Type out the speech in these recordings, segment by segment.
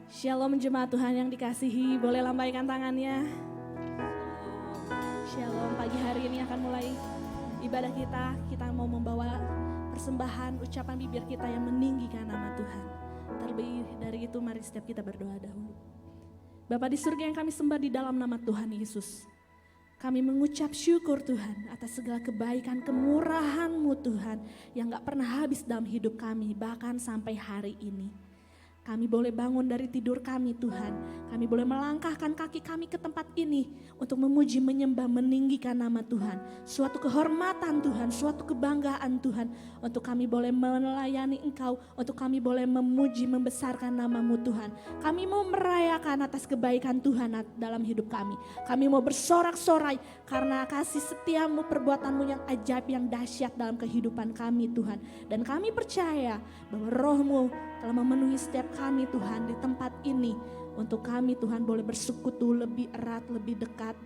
Shalom jemaat Tuhan yang dikasihi, boleh lambaikan tangannya. Shalom, pagi hari ini akan mulai ibadah kita mau membawa persembahan ucapan bibir kita yang meninggikan nama Tuhan. Terlebih dari itu mari setiap kita berdoa dahulu. Bapa di surga yang kami sembah di dalam nama Tuhan Yesus. Kami mengucap syukur Tuhan atas segala kebaikan kemurahan-Mu Tuhan yang gak pernah habis dalam hidup kami bahkan sampai hari ini. Kami boleh bangun dari tidur kami Tuhan. Kami boleh melangkahkan kaki kami ke tempat ini untuk memuji, menyembah, meninggikan nama Tuhan. Suatu kehormatan Tuhan, suatu kebanggaan Tuhan. Untuk kami boleh melayani Engkau, untuk kami boleh memuji, membesarkan nama-Mu Tuhan. Kami mau merayakan atas kebaikan Tuhan dalam hidup kami. Kami mau bersorak-sorai karena kasih setia-Mu, perbuatan-Mu yang ajaib, yang dahsyat dalam kehidupan kami Tuhan. Dan kami percaya bahwa Roh-Mu telah memenuhi setiap kami Tuhan di tempat ini. Untuk kami Tuhan boleh bersekutu lebih erat, lebih dekat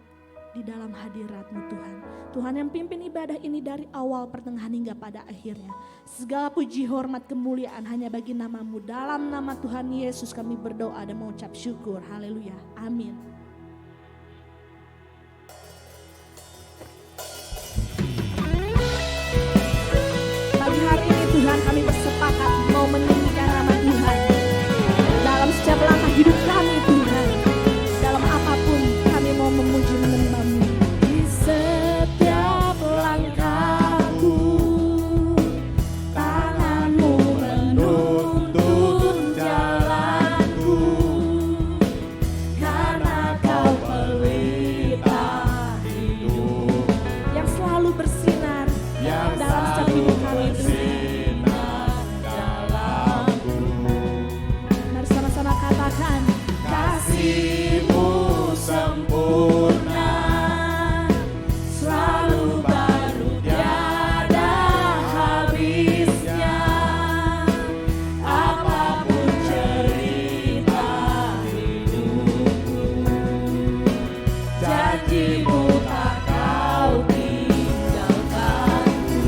di dalam hadirat-Mu Tuhan. Tuhan yang pimpin ibadah ini dari awal, pertengahan hingga pada akhirnya. Segala puji, hormat, kemuliaan hanya bagi nama-Mu. Dalam nama Tuhan Yesus kami berdoa dan mengucap syukur. Haleluya. Amin. Pagi hari ini Tuhan kami bersepakat mau meninggikan nama Tuhan dalam setiap langkah hidup kami Tuhan. Dalam apapun kami mau memuji menyembah-Mu. Di setiap langkahku tangan-Mu menuntun jalanku, karena Kau pelita hidup yang selalu bersinar dalam setiap hidup kami Tuhan. Mari sama-sama katakan, kasih-Mu sempurna, selalu baru tiada habisnya. Apapun cerita hidupku, janji-Mu tak Kau tinggalkanku.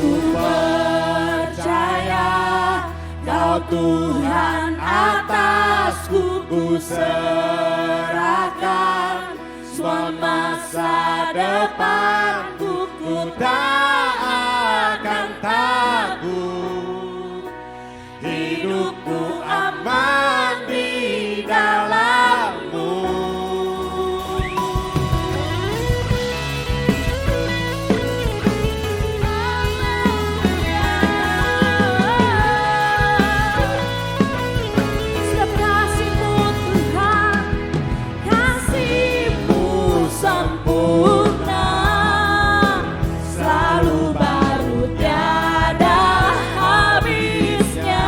Ku percaya Kau Tuhan atasku, ku serahkan semua masa depanku. Ku tak akan takut, hidupku aman di dalam-Mu. Setiap kasih-Mu Tuhan, kasih-Mu sempurna, selalu baru tiada habisnya.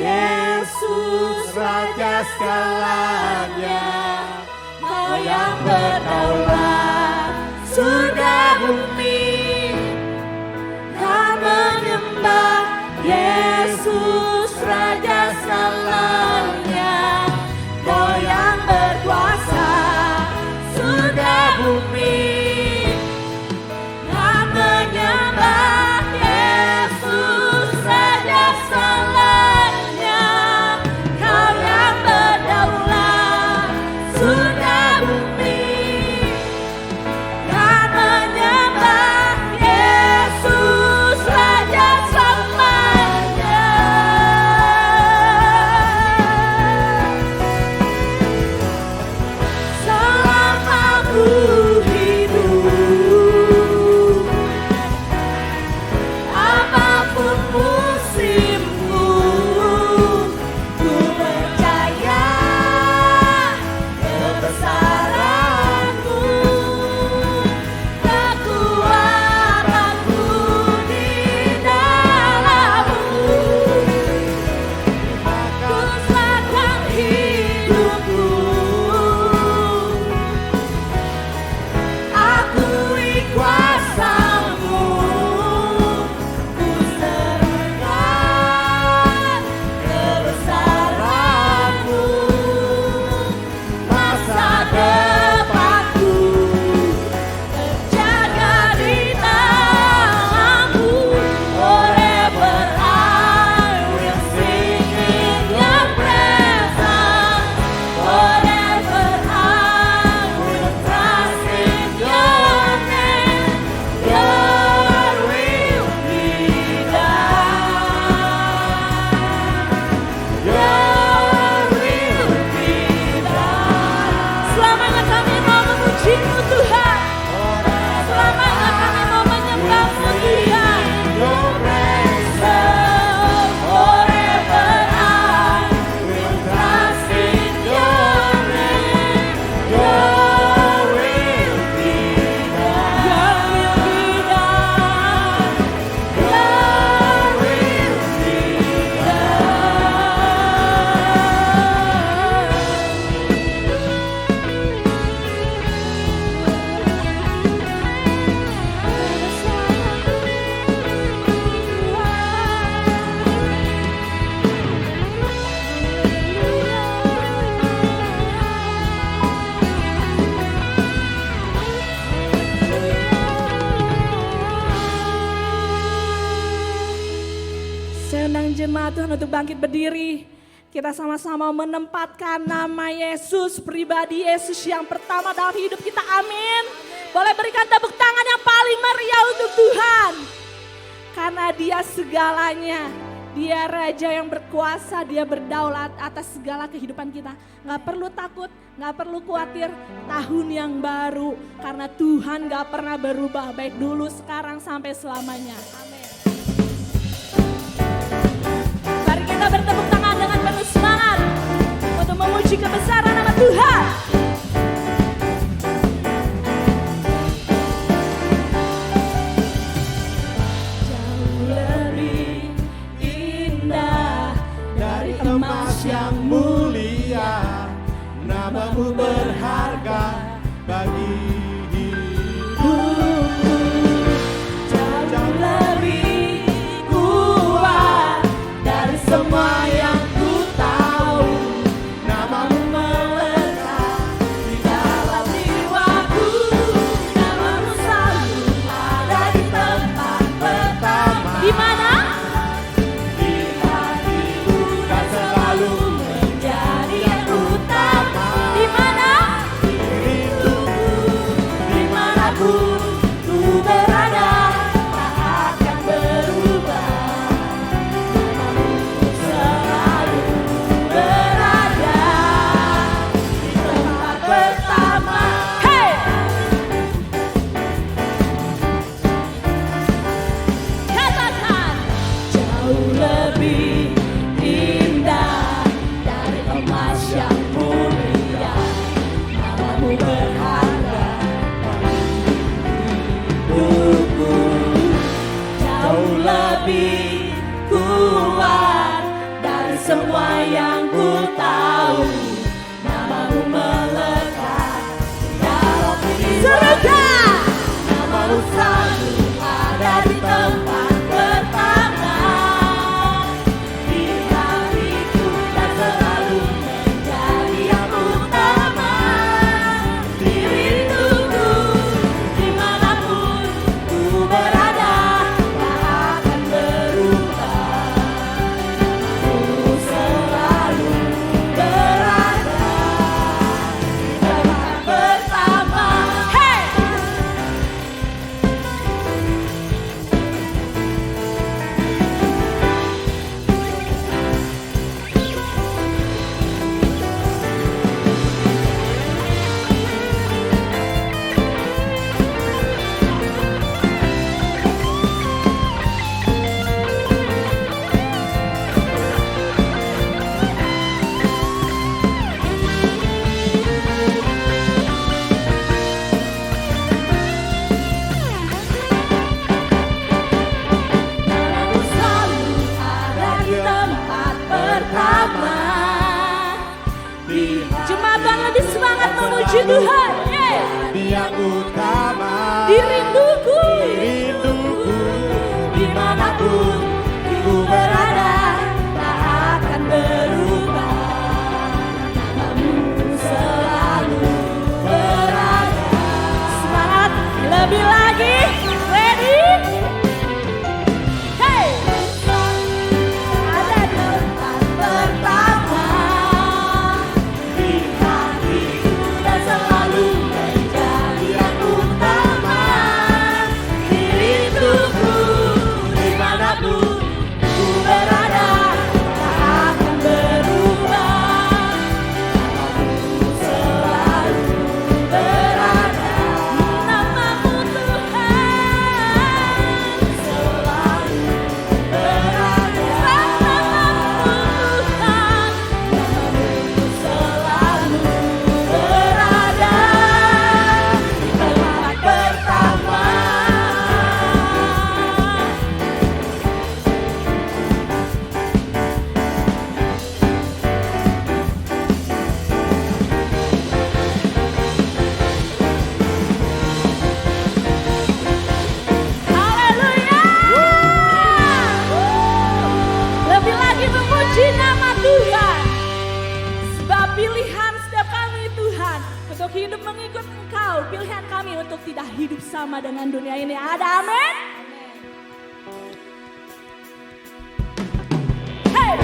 Yesus Raja segalanya, Kau yang berdaulat surga bumi. Kau menyembah Yesus Raja segalanya, Kau yang berkuasa surga bumi. Kau menyembah Yesus Raja segalanya, Kau yang berdaulat surga bumi. Kau menyembah Yesus Raja selamanya. Selama ku hidup, apapun musimku, ku percaya kebesaran-Mu, kekuatan-Mu di dalam-Mu. Ku serahkan hidupku, akui kuasa-Mu, ku serahkan kebesaran-Mu. Masa depanku terjaga di tangan-Mu. Forever I will sing in Your presence. Forever I will trust in Your name. Your will be done. Your will be done. Selamanya kami mau memuji-Mu Tuhan. Selamanya kami mau menyembah-Mu Tuhan. Your presence. Forever I will trust in Your name. Your will be done. Your will be done. Your will be Senang jemaat Tuhan untuk bangkit berdiri. Kita sama-sama menempatkan nama Yesus, pribadi Yesus yang pertama dalam hidup kita. Amin. Boleh berikan tepuk tangan yang paling meriah untuk Tuhan. Karena Dia segalanya. Dia Raja yang berkuasa, Dia berdaulat atas segala kehidupan kita. Gak perlu takut, gak perlu khawatir. Tahun yang baru, karena Tuhan gak pernah berubah. Baik dulu, sekarang, sampai selamanya. Amin. Mari kita bertepuk tangan dengan penuh semangat untuk memuji kebesaran nama Tuhan. Jauh lebih indah Dari emas yang mulia, nama-Mu berharga bagi hidupku. jauh lebih kuat dari semua yang ku tahu. Nama-Mu Melekat di dalam jiwaku, nama-Mu selalu ada di tempat pertama. Di mana? di hatiku dan selalu Menjadi yang utama. Di mana? hidupku. Dimanapun ku berada, tak akan berubah. Namamu selalu berada di tempat pertama. Hey! Katakan, jauh lebih indah dari emas yang mulia. Namamu berharga hidupku, jauh lebih kuat dari semua yang ku tahu, namamu melekat dalam diri. Surga, namamu selalu ada di tempat pertama di hatiku dan selalu menjadi yang utama. Di rinduku dimanapun ku berada, tak akan berubah. Ku selalu berada di tempat pertama. Hey! Namamu selalu ada di tempat pertama. Jemaat Tuhan lebih semangat memuji Tuhan. Yeay. Yang utama Di rinduku, rinduku dimanapun ku berada, tak akan berubah. Namamu selalu berada. Semangat, lebih lagi. Ready? Hey! Ada di tempat pertama di hatiku dan selalu menjadi yang utama. Di rinduku dimanapun ku berada, tak akan berubah. Namamu selalu berada. Namamu Tuhan selalu berada. Namamu Tuhan, namamu selalu berada di tempat pertama. Haleluya. Lebih lagi memuji nama Tuhan. Sebab pilihan setiap kami Tuhan untuk hidup mengikut Engkau. Pilihan kami untuk tidak hidup sama dengan dunia ini. Ada amin? Hey!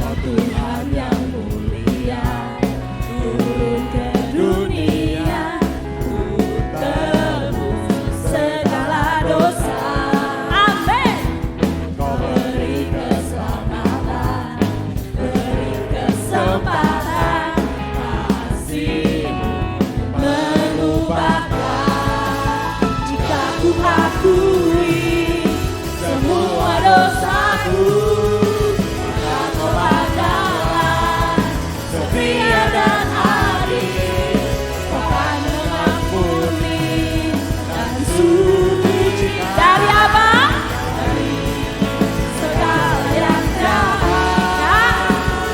Oh Tuhan yang mulia, turun ke dunia, ku tebus segala dosa. Amin. Kau Beri keselamatan, beri kesempatan, kasih-Mu mengubahkan. Jika ku akui semua dosaku, maka Kau adalah setia dan adil. Kau akan mengampuni dan suci dari apa? Dari segala yang jahat.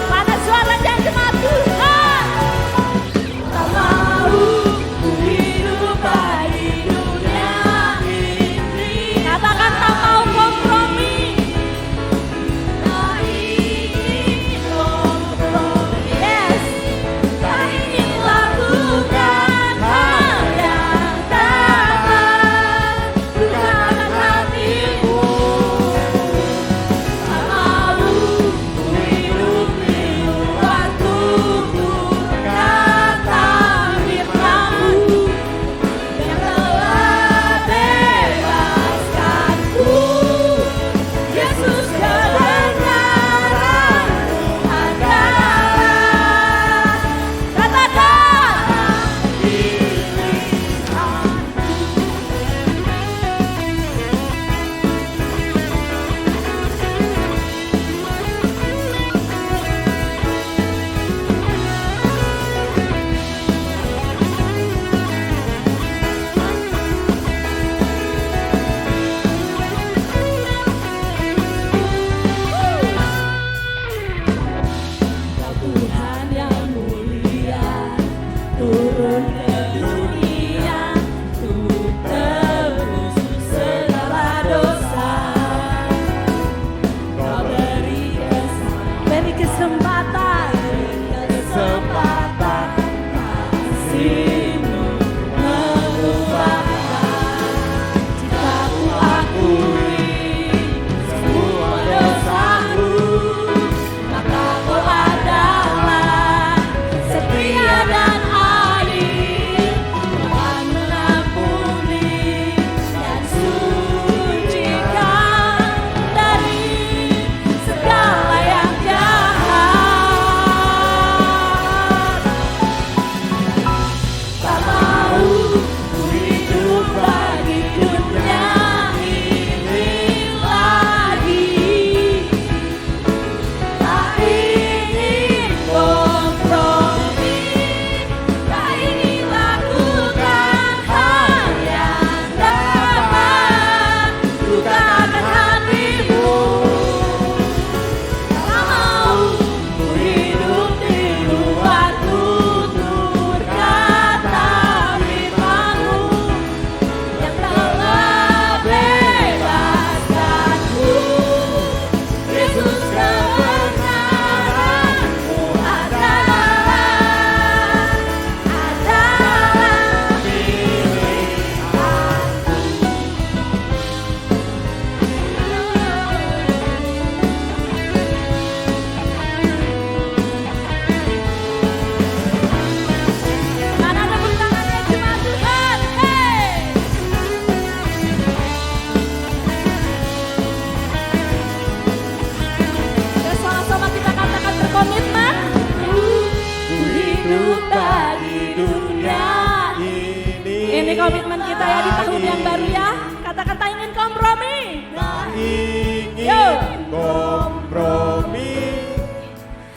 Pada suaranya jemaat Tuhan, tak mau ku hidup di dunia ini. Katakan tak mau kompromi. komitmen kita ya di tahun yang baru ya. Katakan tak ingin kompromi. Tak ingin Yo. kompromi,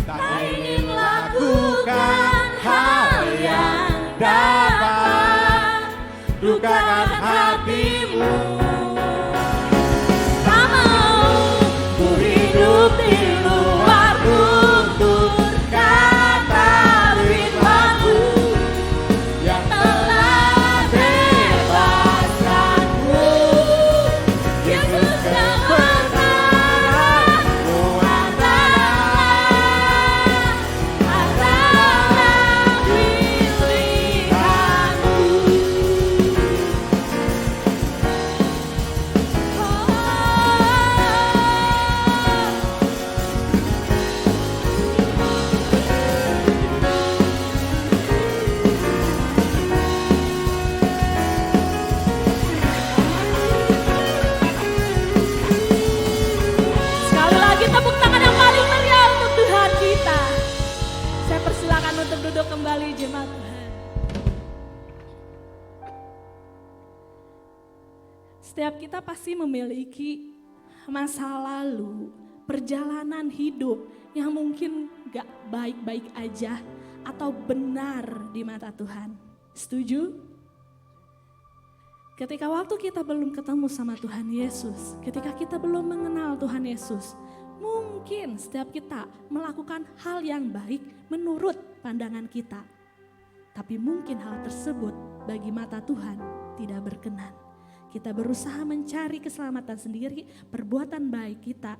tak ingin lakukan hal yang dapat dukakan hatimu. Tak mau ku hidup di luar tutur kata firman-Mu Yang telah bebaskanku. Yesus yang bertarangmu adalah pilihanmu. Sekali lagi tepuk tangan yang paling meriah untuk Tuhan kita. Saya persilakan untuk duduk kembali jemaat Tuhan. Setiap kita pasti memiliki masa lalu, perjalanan hidup yang mungkin gak baik-baik aja atau benar di mata Tuhan. Setuju? Ketika waktu kita belum ketemu sama Tuhan Yesus, ketika kita belum mengenal Tuhan Yesus, mungkin setiap kita melakukan hal yang baik menurut pandangan kita. Tapi mungkin hal tersebut bagi mata Tuhan tidak berkenan. Kita berusaha mencari keselamatan sendiri, perbuatan baik kita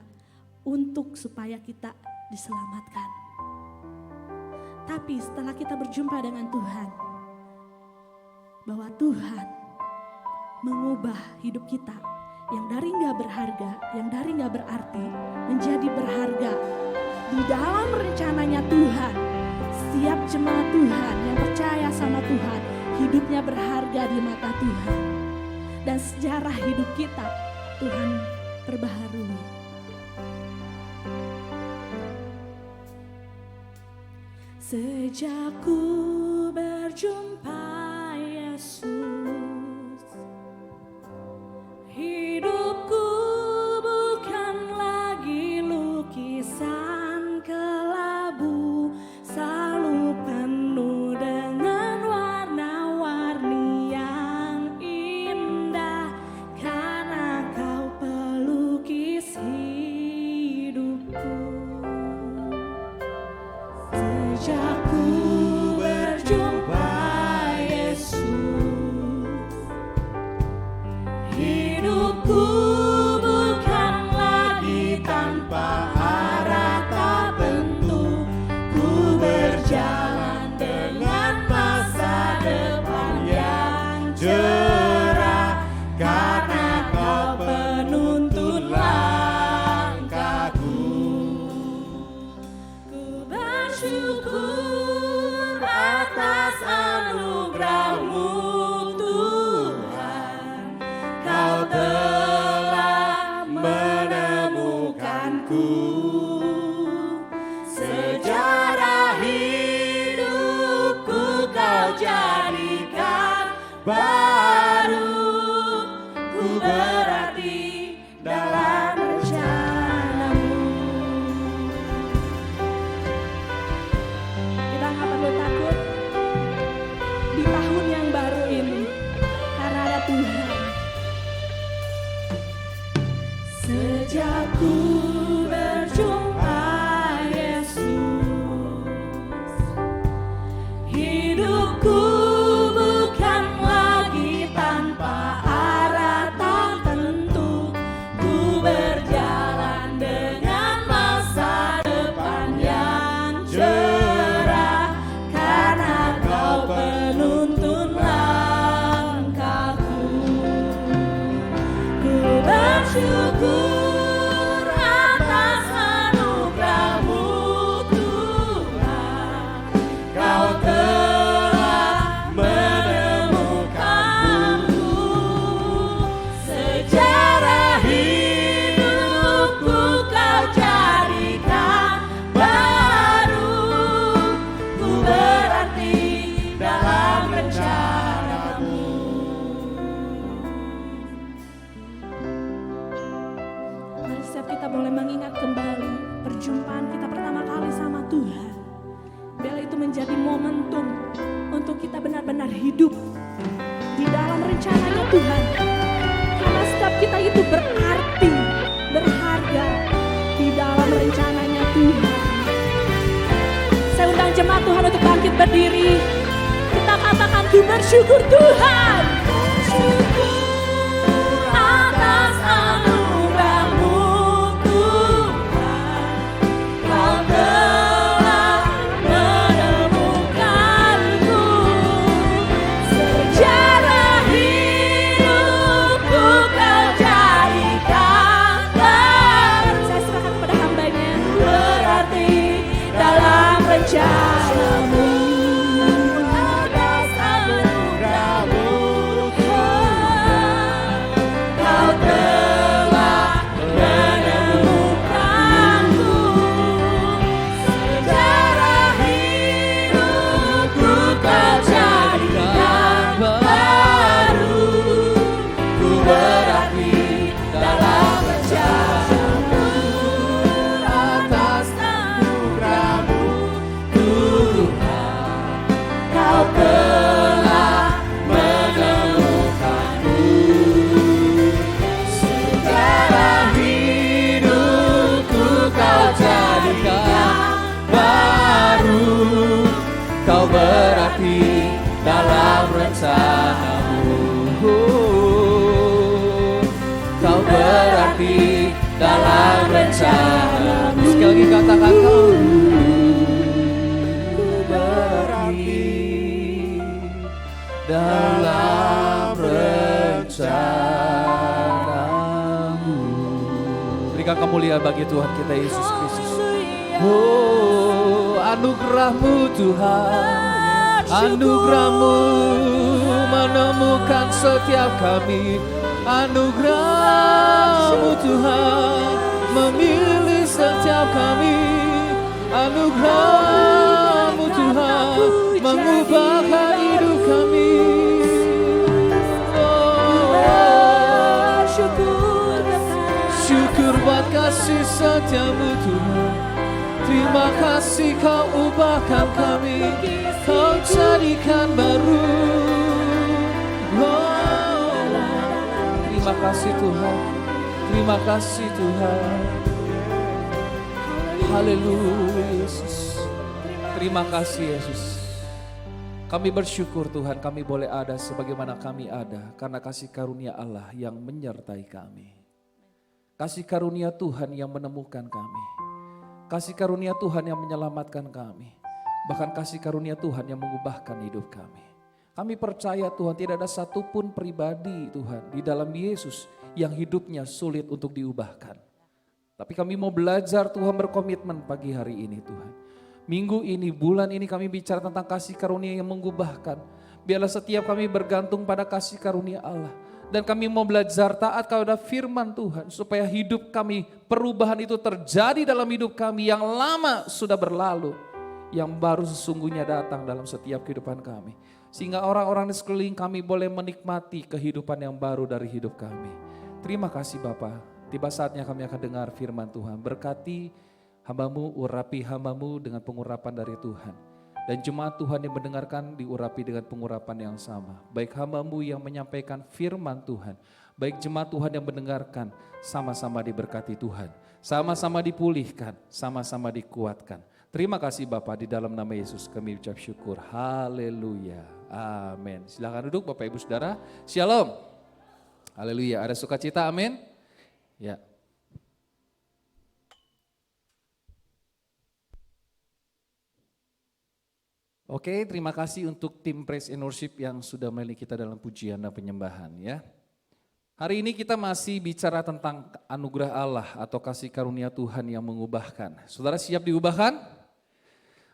untuk supaya kita diselamatkan. Tapi setelah kita berjumpa dengan Tuhan, bahwa Tuhan mengubah hidup kita yang dari gak berharga, yang dari gak berarti menjadi berharga. Di dalam rencananya Tuhan, setiap jemaat Tuhan yang percaya sama Tuhan, hidupnya berharga di mata Tuhan. Dan sejarah hidup kita Tuhan perbaharui. Sejak ku berjumpa Yesus, hidupku bukan lagi lukisan kelabu, selalu penuh dengan warna-warni yang indah, karena Kau pelukis hidupku. Sejak ku berjumpa Yesus, hidupku bukan lagi tanpa arah tak tentu. Ku berjalan dengan masa depan yang cerah, karena Kau penuntun langkahku. Ku bersyukur atas anugerah-Mu Tuhan, Kau telah menemukanku. Sejarah hidupku Kau jadikan baru, ku berarti dalam rencana-Mu. Kita nggak perlu takut di tahun yang baru ini, karena ada Tuhan. Sejak ku berjumpa Yesus, hidupku bukan lagi tanpa arah tak tentu. Ku berjalan dengan masa depan yang cerah, karena Kau penuntun langkahku. Ku bersyukur atas anugerah-Mu Tuhan, Kau telah menemukanku. Sejarah hidupku Kau jadikan baru, ku berarti dalam rencana-Mu. bangkit berdiri. Kita katakan ku bersyukur Tuhan. Syukur atas anugerah-Mu Tuhan. Kau telah menemukanku. Sejarah hidupku Kau jadikan baru. Saya serahkan kepada hamba-Nya. Berarti dalam rencana-Mu. Atas anugerah-Mu Tuhan. Kau telah menemukanku. Sejarah hidupku Kau jadikan baru. Ku berarti dalam rencana-Mu. Atas anugerah-Mu Tuhan. Kau telah menemukanku. Sejarah hidupku Kau jadikan baru. Kau berarti dalam rencana-Mu. Kau berarti dalam rencana-Mu. Sekali lagi katakan kau berarti dalam rencana-Mu. Berikan kemuliaan bagi Tuhan kita Yesus Kristus. Oh, anugerah-Mu Tuhan, anugerah-Mu menemukan setiap kami. Anugerah-Mu Tuhan memilih setiap kami. Anugerah-Mu Tuhan mengubahkan hidup kami. Oh, syukur buat kasih setia-Mu Tuhan. Terima kasih Kau ubahkan kami, Kau jadikan baru. Oh, terima kasih Tuhan, terima kasih Tuhan. Haleluya Yesus. Terima kasih Yesus. Kami bersyukur Tuhan kami boleh ada sebagaimana kami ada karena kasih karunia Allah yang menyertai kami. Kasih karunia Tuhan yang menemukan kami. Kasih karunia Tuhan yang menyelamatkan kami. Bahkan kasih karunia Tuhan yang mengubahkan hidup kami. Kami percaya Tuhan tidak ada satupun pribadi Tuhan di dalam Yesus yang hidupnya sulit untuk diubahkan. Tapi kami mau belajar Tuhan berkomitmen pagi hari ini Tuhan. Minggu ini, bulan ini kami bicara tentang kasih karunia yang mengubahkan. Biarlah setiap kami bergantung pada kasih karunia Allah. Dan kami mau belajar taat kepada firman Tuhan. Supaya hidup kami, perubahan itu terjadi dalam hidup kami yang lama sudah berlalu. Yang baru sesungguhnya datang dalam setiap kehidupan kami. Sehingga orang-orang di sekeliling kami boleh menikmati kehidupan yang baru dari hidup kami. Terima kasih Bapa. Tiba saatnya kami akan dengar firman Tuhan. Berkati hamba-Mu, urapi hamba-Mu dengan pengurapan dari Tuhan. Dan jemaat Tuhan yang mendengarkan diurapi dengan pengurapan yang sama. Baik hamba-Mu yang menyampaikan firman Tuhan. Baik jemaat Tuhan yang mendengarkan, sama-sama diberkati Tuhan. Sama-sama dipulihkan, sama-sama dikuatkan. Terima kasih Bapak, di dalam nama Yesus kami ucap syukur. Haleluya. Amin. Silakan duduk Bapak Ibu Saudara. Shalom. Haleluya. Ada sukacita, amin. Ya. Oke, terima kasih untuk tim Praise and Worship yang sudah melayani kita dalam pujian dan penyembahan ya. Hari ini kita masih bicara tentang anugerah Allah atau kasih karunia Tuhan yang mengubahkan. Saudara siap diubahkan?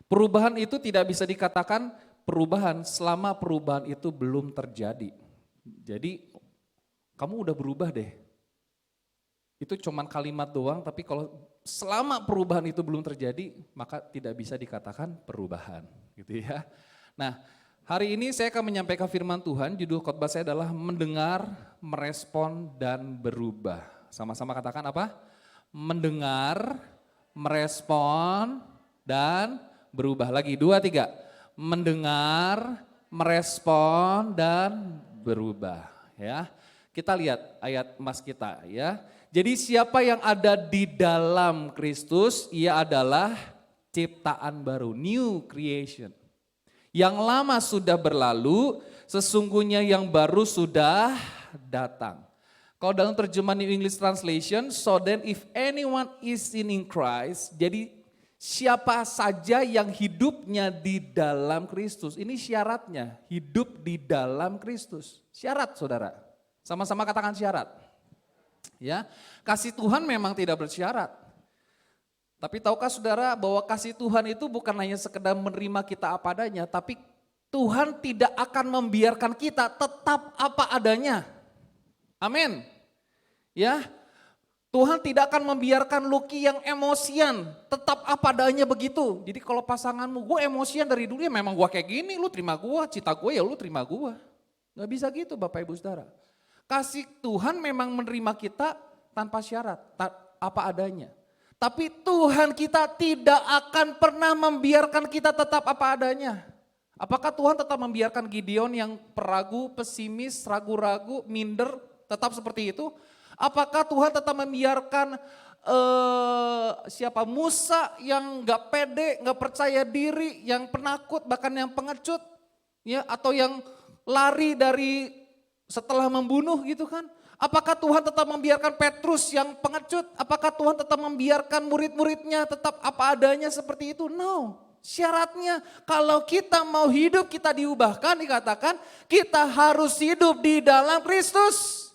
Perubahan itu tidak bisa dikatakan perubahan selama perubahan itu belum terjadi. Jadi kamu udah berubah deh. Itu cuman kalimat doang, tapi kalau selama perubahan itu belum terjadi, maka tidak bisa dikatakan perubahan, gitu ya. Nah, hari ini saya akan menyampaikan firman Tuhan, judul khotbah saya adalah mendengar, merespon, dan berubah. Sama-sama katakan apa? Mendengar, merespon, dan berubah. Lagi, 2, 3. Mendengar, merespon, dan berubah. Ya, kita lihat ayat emas kita ya. Jadi siapa yang ada di dalam Kristus, ia adalah ciptaan baru, new creation. Yang lama sudah berlalu, sesungguhnya yang baru sudah datang. Kalau dalam terjemahan New English Translation, so then if anyone is in Christ, jadi siapa saja yang hidupnya di dalam Kristus. Ini syaratnya, hidup di dalam Kristus. Syarat saudara, sama-sama katakan syarat. Ya, kasih Tuhan memang tidak bersyarat. Tapi tahukah saudara bahwa kasih Tuhan itu bukan hanya sekedar menerima kita apa adanya, tapi Tuhan tidak akan membiarkan kita tetap apa adanya. Amin. Ya, Tuhan tidak akan membiarkan Lucky yang emosian, tetap apa adanya begitu. Jadi kalau pasanganmu, gue emosian dari dulu ya memang gue kayak gini, lu terima gue, cita gue ya lu terima gue. Gak bisa gitu Bapak Ibu Saudara. Kasih Tuhan memang menerima kita tanpa syarat, apa adanya. Tapi Tuhan kita tidak akan pernah membiarkan kita tetap apa adanya. Apakah Tuhan tetap membiarkan Gideon yang peragu, pesimis, ragu-ragu, minder, tetap seperti itu? Apakah Tuhan tetap membiarkan Musa yang gak pede, gak percaya diri, yang penakut, bahkan yang pengecut, ya, atau yang lari dari setelah membunuh gitu kan? Apakah Tuhan tetap membiarkan Petrus yang pengecut? Apakah Tuhan tetap membiarkan murid-muridnya tetap apa adanya seperti itu? No. Syaratnya kalau kita mau hidup kita diubahkan, dikatakan kita harus hidup di dalam Kristus.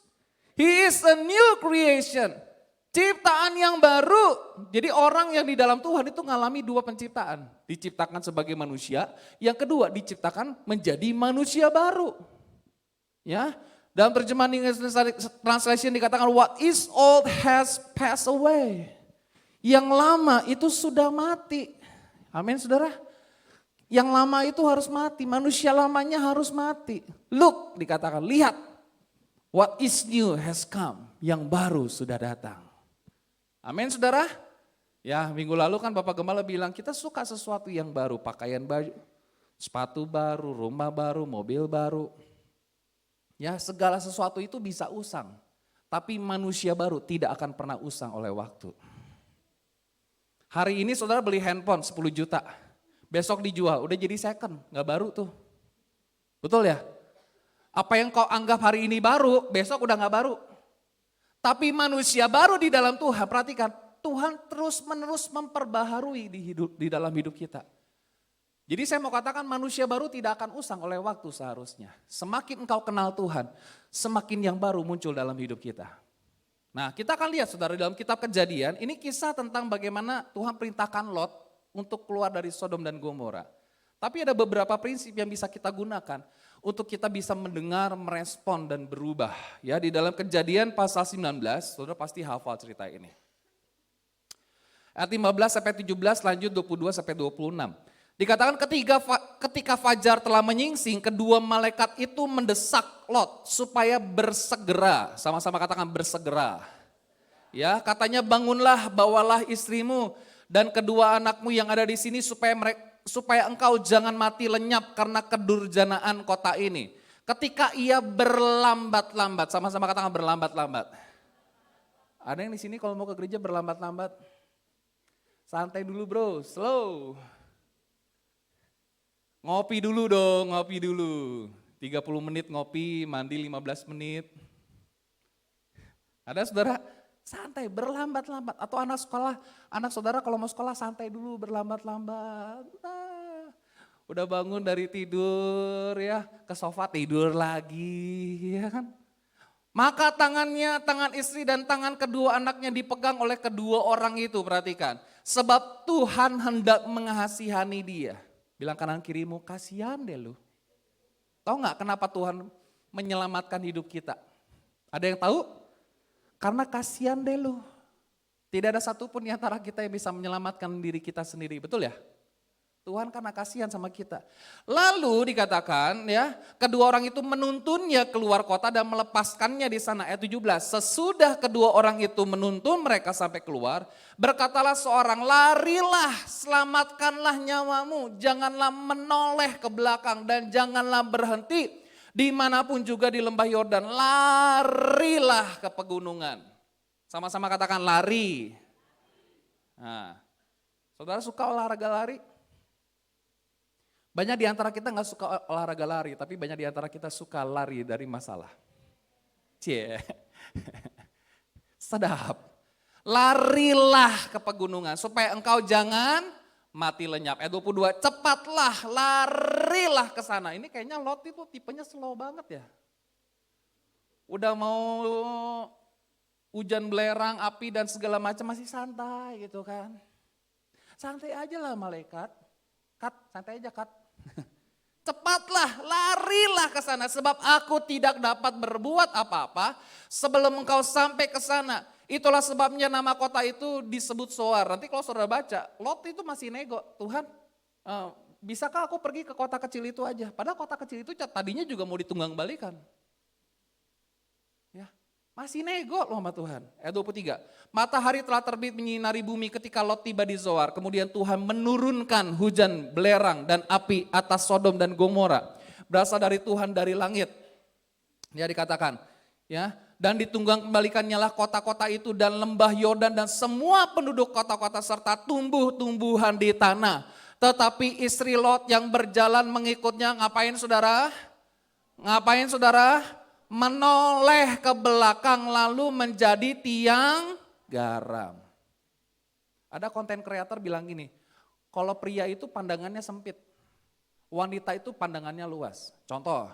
He is a new creation. Ciptaan yang baru. Jadi orang yang di dalam Tuhan itu mengalami dua penciptaan. Diciptakan sebagai manusia, yang kedua diciptakan menjadi manusia baru. Ya, dalam terjemahan English Translation dikatakan what is old has passed away. Yang lama itu sudah mati. Amin saudara. Yang lama itu harus mati, manusia lamanya harus mati. Look, dikatakan, lihat. What is new has come, yang baru sudah datang. Amin saudara. Ya minggu lalu kan Bapak Gembala bilang kita suka sesuatu yang baru, pakaian baru, sepatu baru, rumah baru, mobil baru. Ya segala sesuatu itu bisa usang, tapi manusia baru tidak akan pernah usang oleh waktu. Hari ini saudara beli handphone 10 juta, besok dijual, udah jadi second, gak baru tuh. Betul ya? Apa yang kau anggap hari ini baru, besok udah gak baru. Tapi manusia baru di dalam Tuhan, perhatikan, Tuhan terus menerus memperbaharui di dalam hidup kita. Jadi saya mau katakan manusia baru tidak akan usang oleh waktu seharusnya. Semakin engkau kenal Tuhan, semakin yang baru muncul dalam hidup kita. Nah kita akan lihat saudara dalam kitab Kejadian, ini kisah tentang bagaimana Tuhan perintahkan Lot untuk keluar dari Sodom dan Gomora. Tapi ada beberapa prinsip yang bisa kita gunakan untuk kita bisa mendengar, merespon dan berubah. Ya, di dalam Kejadian pasal 19, saudara pasti hafal cerita ini. Ayat 15 sampai 17 lanjut 22 sampai 26. Dikatakan ketika fajar telah menyingsing, kedua malaikat itu mendesak Lot supaya bersegera. Sama-sama katakan bersegera. Ya, katanya bangunlah, bawalah istrimu dan kedua anakmu yang ada di sini supaya engkau jangan mati lenyap karena kedurjanaan kota ini. Ketika ia berlambat-lambat, sama-sama katakan berlambat-lambat. Ada yang di sini kalau mau ke gereja berlambat-lambat? Santai dulu bro, slow. Ngopi dulu dong, ngopi dulu. 30 menit ngopi, mandi 15 menit. Ada saudara? Santai, berlambat-lambat. Atau anak saudara kalau mau sekolah santai dulu, berlambat-lambat. Udah bangun dari tidur ya, ke sofa tidur lagi ya kan. Maka tangan istri dan tangan kedua anaknya dipegang oleh kedua orang itu, perhatikan. Sebab Tuhan hendak mengasihani dia. Bilang kanan kirimu, kasihan deh lu. Tahu gak kenapa Tuhan menyelamatkan hidup kita? Ada yang tahu? Karena kasihan deh lu. Tidak ada satupun di antara kita yang bisa menyelamatkan diri kita sendiri, betul ya? Tuhan karena kasihan sama kita. Lalu dikatakan ya, kedua orang itu menuntunnya keluar kota dan melepaskannya di sana. Ayat 17, sesudah kedua orang itu menuntun mereka sampai keluar, berkatalah seorang, larilah, selamatkanlah nyawamu, janganlah menoleh ke belakang dan janganlah berhenti dimanapun juga di lembah Yordan, larilah ke pegunungan. Sama-sama katakan lari. Nah, saudara suka olahraga lari? Banyak di antara kita nggak suka olahraga lari, tapi banyak di antara kita suka lari dari masalah. Cie, sedap. Larilah ke pegunungan supaya engkau jangan mati lenyap. Ayat 22, cepatlah, larilah ke sana. Ini kayaknya Lot itu tipenya slow banget ya. Udah mau hujan belerang, api dan segala macam masih santai gitu kan. Santai aja lah malaikat. Kat, santai aja kat. Cepatlah, larilah ke sana sebab aku tidak dapat berbuat apa-apa sebelum engkau sampai ke sana. Itulah sebabnya nama kota itu disebut Zoar. Nanti kalau saudara baca, Lot itu masih nego. Tuhan, bisakah aku pergi ke kota kecil itu aja? Padahal kota kecil itu tadinya juga mau ditunggang balikan. Ya, masih nego loh sama Tuhan. Ayat 23, matahari telah terbit menyinari bumi ketika Lot tiba di Zoar. Kemudian Tuhan menurunkan hujan belerang dan api atas Sodom dan Gomora. Berasal dari Tuhan dari langit. Ya dikatakan, ya. Dan ditunggang kembalikannya lah kota-kota itu dan lembah Yordan dan semua penduduk kota-kota serta tumbuh-tumbuhan di tanah. Tetapi istri Lot yang berjalan mengikutnya ngapain saudara? Ngapain saudara? Menoleh ke belakang lalu menjadi tiang garam. Ada konten kreator bilang gini, kalau pria itu pandangannya sempit, wanita itu pandangannya luas. Contoh,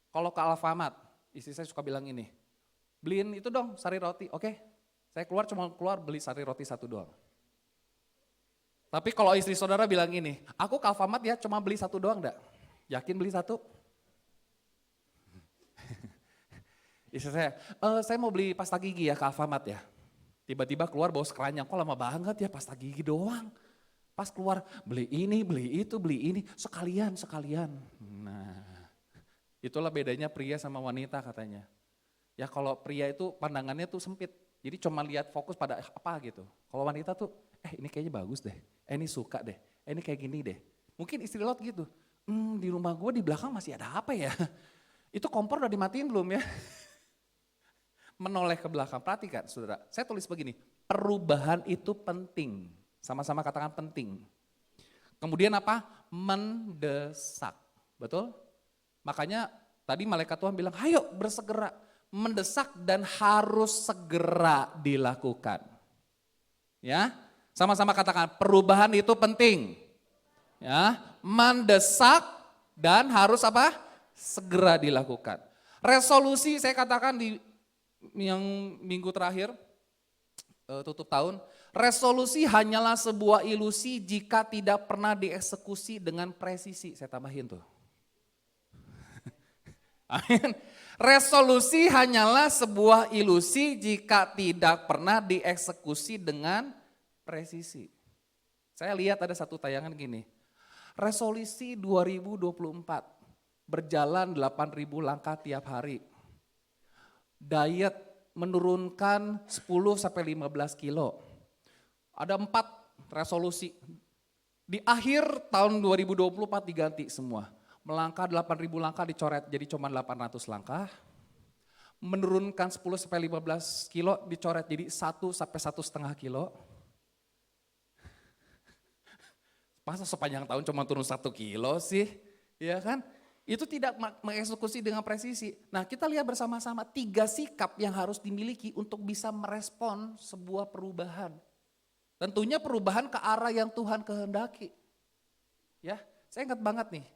kalau ke Alfamart, istri saya suka bilang ini, beliin itu dong sari roti, oke. Saya cuma keluar beli sari roti satu doang. Tapi kalau istri saudara bilang ini, aku ke Alfamart ya cuma beli satu doang enggak? Yakin beli satu? Istri saya mau beli pasta gigi ya ke Alfamart ya. Tiba-tiba keluar bawa sekeranjang, kok lama banget ya pasta gigi doang. Pas keluar beli ini, beli itu, beli ini, sekalian. Nah, itulah bedanya pria sama wanita katanya. Ya kalau pria itu pandangannya tuh sempit, jadi cuma lihat fokus pada apa gitu. Kalau wanita tuh, ini kayaknya bagus deh, ini suka deh, ini kayak gini deh. Mungkin istri Lot gitu, di rumah gue di belakang masih ada apa ya? Itu kompor udah dimatiin belum ya? Menoleh ke belakang, perhatikan saudara, saya tulis begini, perubahan itu penting, sama-sama katakan penting. Kemudian apa? Mendesak, betul? Makanya tadi malaikat Tuhan bilang, ayo bersegera. Mendesak dan harus segera dilakukan. Ya, sama-sama katakan perubahan itu penting. Ya, mendesak dan harus apa? Segera dilakukan. Resolusi saya katakan di yang minggu terakhir tutup tahun, resolusi hanyalah sebuah ilusi jika tidak pernah dieksekusi dengan presisi. Saya tambahin tuh. Amin. Resolusi hanyalah sebuah ilusi jika tidak pernah dieksekusi dengan presisi. Saya lihat ada satu tayangan gini. Resolusi 2024, berjalan 8.000 langkah tiap hari. Diet menurunkan 10-15 kilo. Ada 4 resolusi. Di akhir tahun 2024 diganti semua. Melangkah 8.000 langkah dicoret jadi cuma 800 langkah. Menurunkan 10-15 kilo dicoret jadi 1-1,5 kilo. Masa sepanjang tahun cuma turun 1 kilo sih, ya kan? Itu tidak mengeksekusi dengan presisi. Nah kita lihat bersama-sama 3 sikap yang harus dimiliki untuk bisa merespon sebuah perubahan. Tentunya perubahan ke arah yang Tuhan kehendaki. Ya, saya ingat banget nih,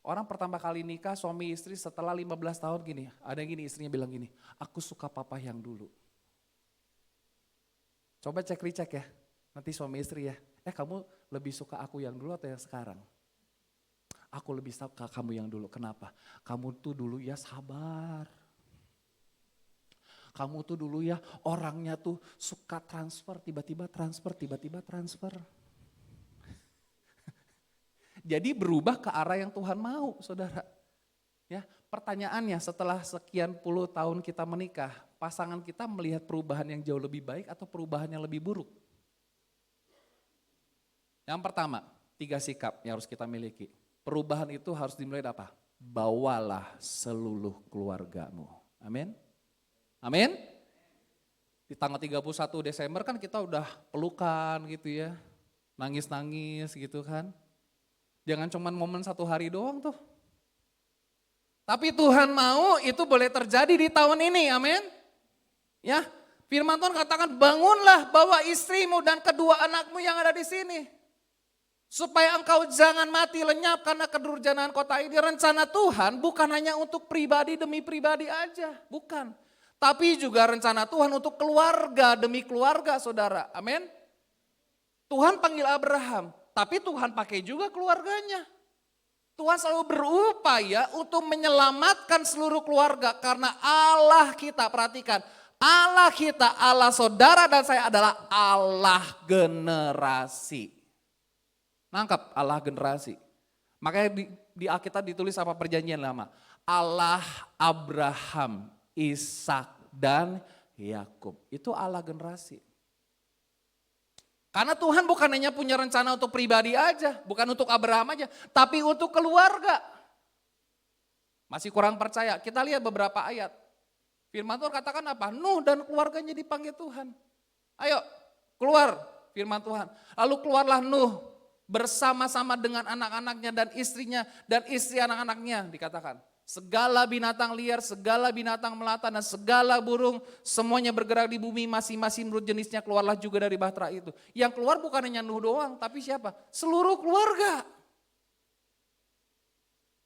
orang pertama kali nikah suami istri setelah 15 tahun gini, ada yang gini istrinya bilang gini, aku suka papa yang dulu. Coba cek-recek ya, nanti suami istri ya, kamu lebih suka aku yang dulu atau yang sekarang? Aku lebih suka kamu yang dulu, kenapa? Kamu tuh dulu ya sabar. Kamu tuh dulu ya orangnya tuh suka transfer, tiba-tiba transfer. Jadi berubah ke arah yang Tuhan mau, saudara. Ya, pertanyaannya setelah sekian puluh tahun kita menikah, pasangan kita melihat perubahan yang jauh lebih baik atau perubahan yang lebih buruk? Yang pertama, 3 sikap yang harus kita miliki. Perubahan itu harus dimulai dari apa? Bawalah seluruh keluargamu. Amin. Amin. Di tanggal 31 Desember kan kita udah pelukan gitu ya. Nangis-nangis gitu kan. Jangan cuman momen 1 hari doang tuh. Tapi Tuhan mau itu boleh terjadi di tahun ini, amin. Ya, firman Tuhan katakan bangunlah bawa istrimu dan kedua anakmu yang ada di sini. Supaya engkau jangan mati lenyap karena kedurjanaan kota ini. Rencana Tuhan bukan hanya untuk pribadi demi pribadi aja, bukan. Tapi juga rencana Tuhan untuk keluarga demi keluarga saudara, amin. Tuhan panggil Abraham, tapi Tuhan pakai juga keluarganya. Tuhan selalu berupaya untuk menyelamatkan seluruh keluarga karena Allah kita, perhatikan. Allah kita, Allah saudara dan saya adalah Allah generasi. Nangkap Allah generasi. Makanya di Alkitab ditulis apa perjanjian lama. Allah Abraham, Ishak dan Yakub. Itu Allah generasi. Karena Tuhan bukan hanya punya rencana untuk pribadi aja, bukan untuk Abraham aja, tapi untuk keluarga. Masih kurang percaya, kita lihat beberapa ayat. Firman Tuhan katakan apa? Nuh dan keluarganya dipanggil Tuhan. Ayo keluar firman Tuhan. Lalu keluarlah Nuh bersama-sama dengan anak-anaknya dan istrinya dan istri anak-anaknya dikatakan. Segala binatang liar, segala binatang melata dan segala burung semuanya bergerak di bumi masing-masing menurut jenisnya keluarlah juga dari bahtera itu. Yang keluar bukan hanya Nuh doang tapi siapa? Seluruh keluarga.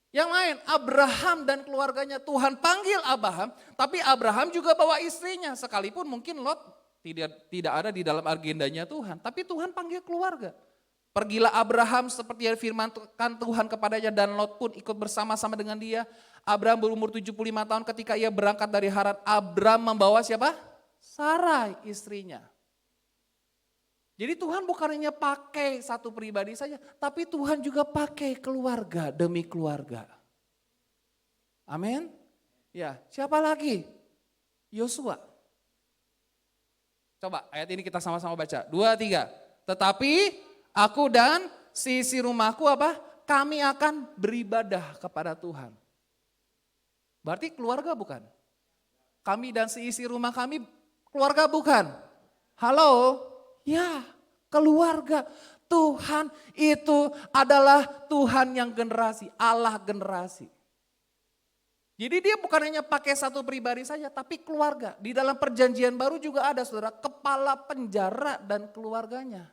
Yang lain Abraham dan keluarganya Tuhan panggil Abraham tapi Abraham juga bawa istrinya sekalipun mungkin Lot tidak ada di dalam agendanya Tuhan. Tapi Tuhan panggil keluarga. Pergilah Abraham seperti yang firmankan Tuhan kepadanya dan Lot pun ikut bersama-sama dengan dia. Abraham berumur 75 tahun ketika ia berangkat dari Haran. Abraham membawa siapa? Sarai istrinya. Jadi Tuhan bukan hanya pakai satu pribadi saja, tapi Tuhan juga pakai keluarga demi keluarga. Amin. Ya, siapa lagi? Yosua. Coba ayat ini kita sama-sama baca. 2, 3. Tetapi aku dan seisi rumahku apa? Kami akan beribadah kepada Tuhan. Berarti keluarga bukan? Kami dan seisi rumah kami keluarga bukan? Halo? Ya, keluarga. Tuhan itu adalah Tuhan yang generasi, Allah generasi. Jadi dia bukan hanya pakai satu pribadi saja, tapi keluarga. Di dalam perjanjian baru juga ada saudara, kepala penjara dan keluarganya.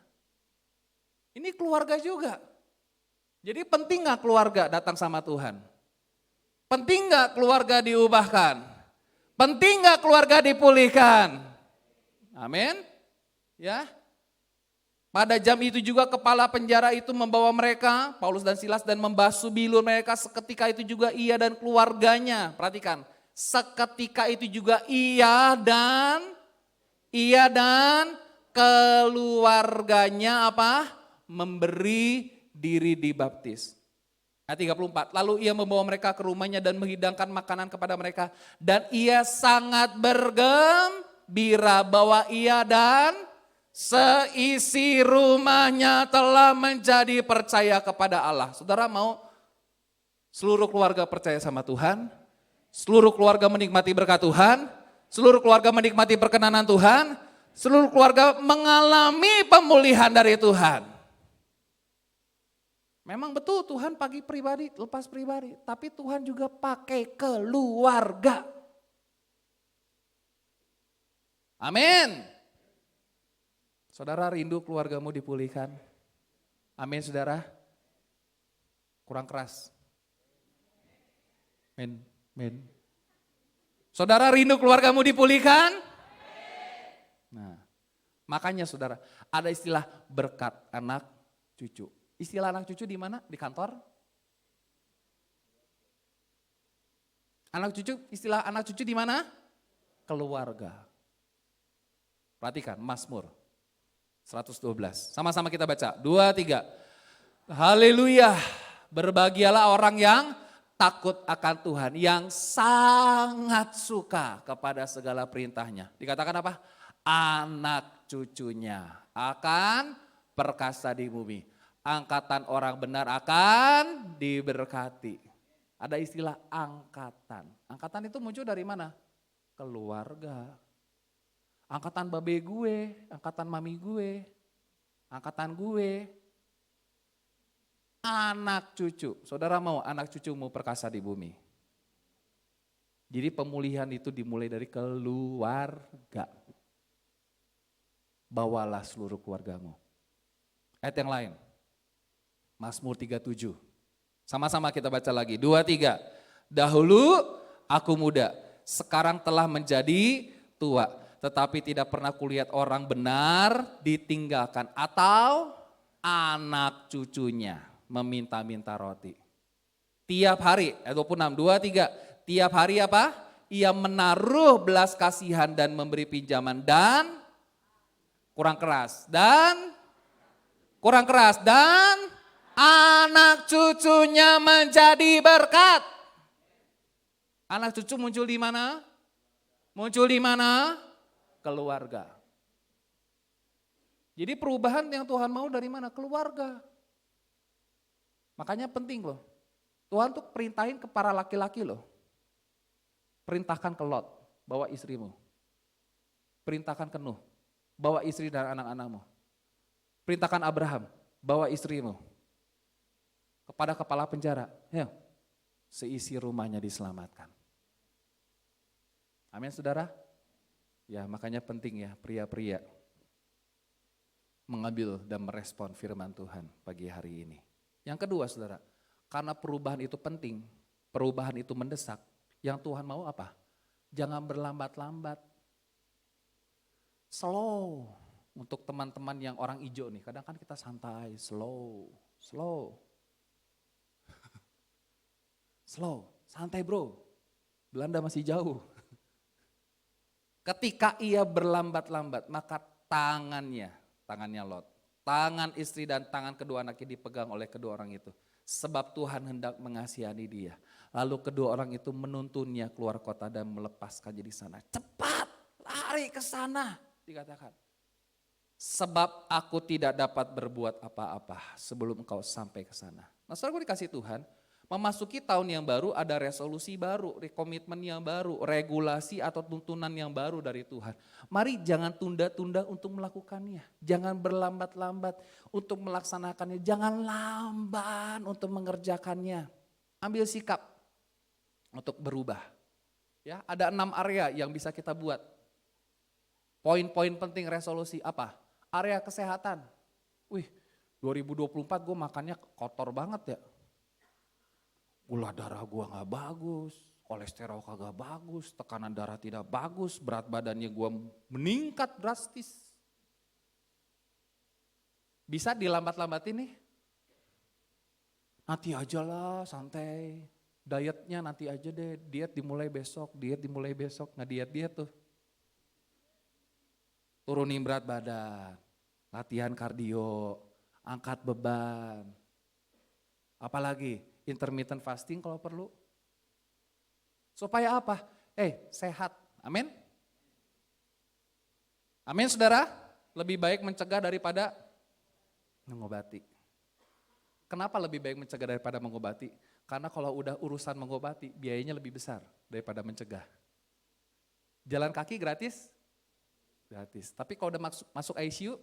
Ini keluarga juga. Jadi penting gak keluarga datang sama Tuhan? Penting gak keluarga diubahkan? Penting gak keluarga dipulihkan? Amin. Ya. Pada jam itu juga kepala penjara itu membawa mereka, Paulus dan Silas, dan membasuh bilur mereka. Seketika itu juga ia dan keluarganya, perhatikan. Seketika itu juga ia dan keluarganya apa? Memberi diri dibaptis. Ayat 34, lalu ia membawa mereka ke rumahnya dan menghidangkan makanan kepada mereka. Dan ia sangat bergembira bahwa ia dan seisi rumahnya telah menjadi percaya kepada Allah. Saudara mau seluruh keluarga percaya sama Tuhan? Seluruh keluarga menikmati berkat Tuhan? Seluruh keluarga menikmati perkenanan Tuhan? Seluruh keluarga mengalami pemulihan dari Tuhan? Memang betul Tuhan pakai pribadi, lepas pribadi. Tapi Tuhan juga pakai keluarga. Amin. Saudara rindu keluargamu dipulihkan? Amin saudara? Kurang keras. Amin. Amin. Saudara rindu keluargamu dipulihkan? Nah, makanya saudara ada istilah berkat anak cucu. Istilah anak cucu di mana? Di kantor? Anak cucu, istilah anak cucu di mana? Keluarga. Perhatikan, Mazmur 112. Sama-sama kita baca. 2, 3. Haleluya. Berbahagialah orang yang takut akan Tuhan, yang sangat suka kepada segala perintahnya. Dikatakan apa? Anak cucunya akan perkasa di bumi. Angkatan orang benar akan diberkati. Ada istilah angkatan. Angkatan itu muncul dari mana? Keluarga. Angkatan babe gue, angkatan mami gue, angkatan gue. anak cucu. Saudara mau anak cucumu perkasa di bumi? Jadi pemulihan itu dimulai dari keluarga. Bawalah seluruh keluargamu. Ayat yang lain. Mazmur 37. Sama-sama kita baca lagi. 2, 3. Dahulu aku muda, sekarang telah menjadi tua. Tetapi tidak pernah kulihat orang benar ditinggalkan atau anak cucunya meminta-minta roti. Tiap hari, ayat 26, 2, 3. Tiap hari apa? Ia menaruh belas kasihan dan memberi pinjaman dan kurang keras dan anak cucunya menjadi berkat. Anak cucu muncul di mana? Muncul di mana? Keluarga. Jadi perubahan yang Tuhan mau dari mana? Keluarga. Makanya penting loh. Tuhan tuh perintahin ke para laki-laki loh. Perintahkan ke Lot, bawa istrimu. Perintahkan ke Nuh, bawa istri dan anak-anakmu. Perintahkan Abraham, bawa istrimu. Kepada kepala penjara, ya, seisi rumahnya diselamatkan. Amin saudara? Ya makanya penting ya pria-pria mengambil dan merespon firman Tuhan pagi hari ini. Yang kedua saudara, karena perubahan itu penting, perubahan itu mendesak, yang Tuhan mau apa? Jangan berlambat-lambat. Slow. Untuk teman-teman yang orang hijau nih, kadang kan kita santai, slow. Slow, santai bro. Belanda masih jauh. Ketika ia berlambat-lambat, maka tangannya Lot, tangan istri dan tangan kedua anaknya dipegang oleh kedua orang itu. Sebab Tuhan hendak mengasihani dia. Lalu kedua orang itu menuntunnya keluar kota dan melepaskannya di sana. Cepat, lari ke sana, dikatakan. Sebab aku tidak dapat berbuat apa-apa sebelum engkau sampai ke sana. Nah saudara, dikasih Tuhan, memasuki tahun yang baru ada resolusi baru, komitmen yang baru, regulasi atau tuntunan yang baru dari Tuhan. Mari jangan tunda-tunda untuk melakukannya. Jangan berlambat-lambat untuk melaksanakannya. Jangan lamban untuk mengerjakannya. Ambil sikap untuk berubah. Ya, ada 6 area yang bisa kita buat. Poin-poin penting resolusi apa? Area kesehatan. 2024 gue makannya kotor banget ya. Gula darah gue gak bagus, kolesterol kagak bagus, tekanan darah tidak bagus, berat badannya gue meningkat drastis. Bisa dilambat-lambatin nih? Nanti aja lah, santai. Dietnya nanti aja deh, diet dimulai besok, nggak diet tuh. Turunin berat badan, latihan kardio, angkat beban. Apalagi? Intermittent fasting kalau perlu. Supaya apa? Sehat. Amin. Amin saudara. Lebih baik mencegah daripada mengobati. Kenapa lebih baik mencegah daripada mengobati? Karena kalau udah urusan mengobati, biayanya lebih besar daripada mencegah. Jalan kaki gratis? Gratis. Tapi kalau udah masuk ICU,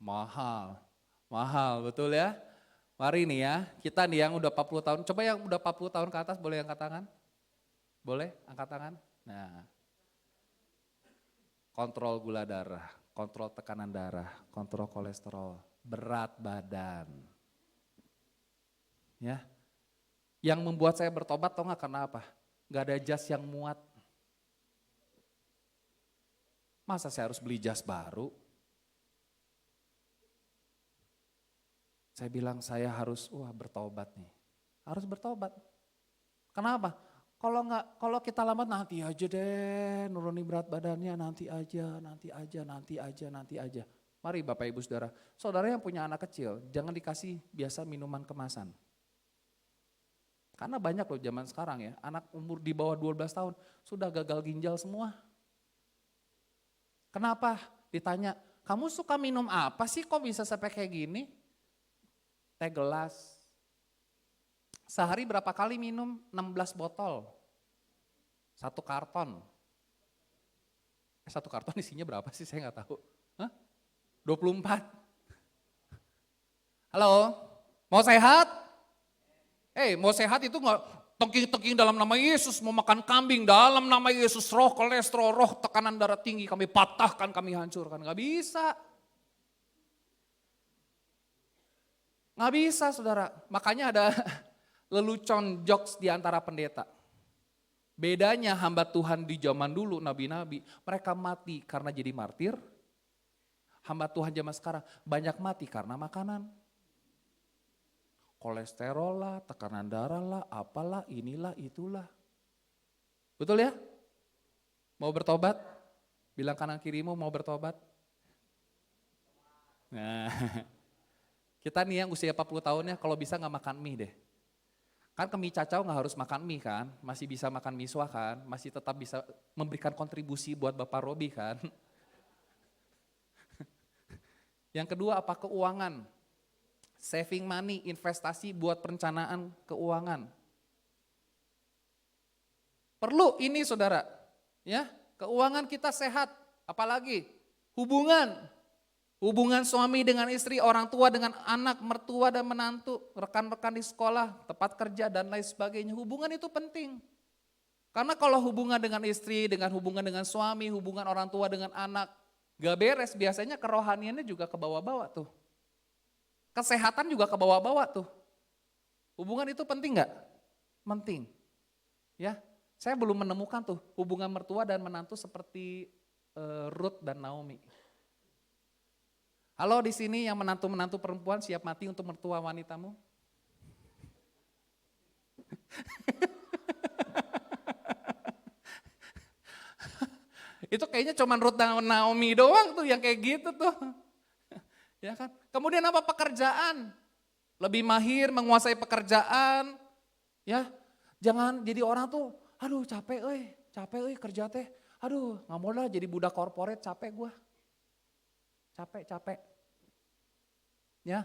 mahal betul ya. Mari nih ya, kita nih yang udah 40 tahun, coba yang udah 40 tahun ke atas boleh angkat tangan? Boleh angkat tangan? Nah, kontrol gula darah, kontrol tekanan darah, kontrol kolesterol, berat badan. Ya, yang membuat saya bertobat tau gak karena apa? Gak ada jas yang muat. Masa saya harus beli jas baru? Saya bilang saya harus bertobat nih. Harus bertobat. Kenapa? Kalau kita lambat nanti aja deh nurunin berat badannya, nanti aja. Mari Bapak Ibu Saudara yang punya anak kecil jangan dikasih biasa minuman kemasan. Karena banyak loh zaman sekarang ya, anak umur di bawah 12 tahun sudah gagal ginjal semua. Kenapa? Ditanya, kamu suka minum apa sih kok bisa sampai kayak gini? Teh gelas. Sehari berapa kali minum? 16 botol. Satu karton. Satu karton isinya berapa sih? Saya nggak tahu. 24. Halo, mau sehat? Mau sehat itu nggak tengking-tengking dalam nama Yesus, mau makan kambing dalam nama Yesus, roh kolesterol, roh tekanan darah tinggi kami patahkan, kami hancurkan. Nggak bisa. Nggak bisa saudara, makanya ada lelucon jokes di antara pendeta. Bedanya hamba Tuhan di zaman dulu, nabi-nabi, mereka mati karena jadi martir. Hamba Tuhan zaman sekarang banyak mati karena makanan. Kolesterol lah, tekanan darah lah, apalah, inilah, itulah. Betul ya? Mau bertobat? Bilang kanan kirimu mau bertobat. Nah, kita nih yang usia 40 tahun ya, kalau bisa gak makan mie deh. Kan ke mie cacau gak harus makan mie kan, masih bisa makan miswa kan, masih tetap bisa memberikan kontribusi buat Bapak Robi kan. Yang kedua apa? Keuangan. Saving money, investasi buat perencanaan keuangan. Perlu ini saudara, ya keuangan kita sehat, apalagi hubungan suami dengan istri, orang tua dengan anak, mertua dan menantu, rekan-rekan di sekolah, tempat kerja dan lain sebagainya. Hubungan itu penting. Karena kalau hubungan dengan istri, dengan hubungan dengan suami, hubungan orang tua dengan anak, gak beres, biasanya kerohaniannya juga ke bawah-bawah tuh. Kesehatan juga ke bawah-bawah tuh. Hubungan itu penting gak? Penting. Ya, saya belum menemukan tuh hubungan mertua dan menantu seperti Ruth dan Naomi. Halo di sini yang menantu-menantu perempuan siap mati untuk mertua wanitamu? Itu kayaknya cuma Ruth dan Naomi doang tuh yang kayak gitu tuh. Ya kan? Kemudian apa? Pekerjaan. Lebih mahir menguasai pekerjaan. Ya, jangan jadi orang tuh, aduh capek kerja teh. Aduh gak mau lah jadi budak korporat, capek gue. Capek. Ya,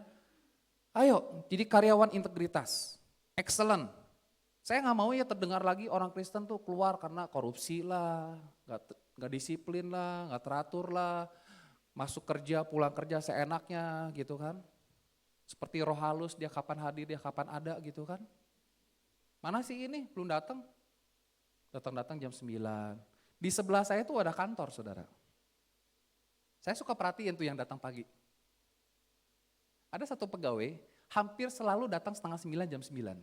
ayo jadi karyawan integritas, excellent. Saya gak mau ya terdengar lagi orang Kristen tuh keluar karena korupsi lah, gak disiplin lah, gak teratur lah. Masuk kerja, pulang kerja seenaknya gitu kan. Seperti roh halus, dia kapan hadir, dia kapan ada gitu kan. Mana sih ini, belum datang. Datang jam 9. Di sebelah saya tuh ada kantor saudara. Saya suka perhatiin tuh yang datang pagi. Ada satu pegawai, hampir selalu datang setengah 9, jam 9.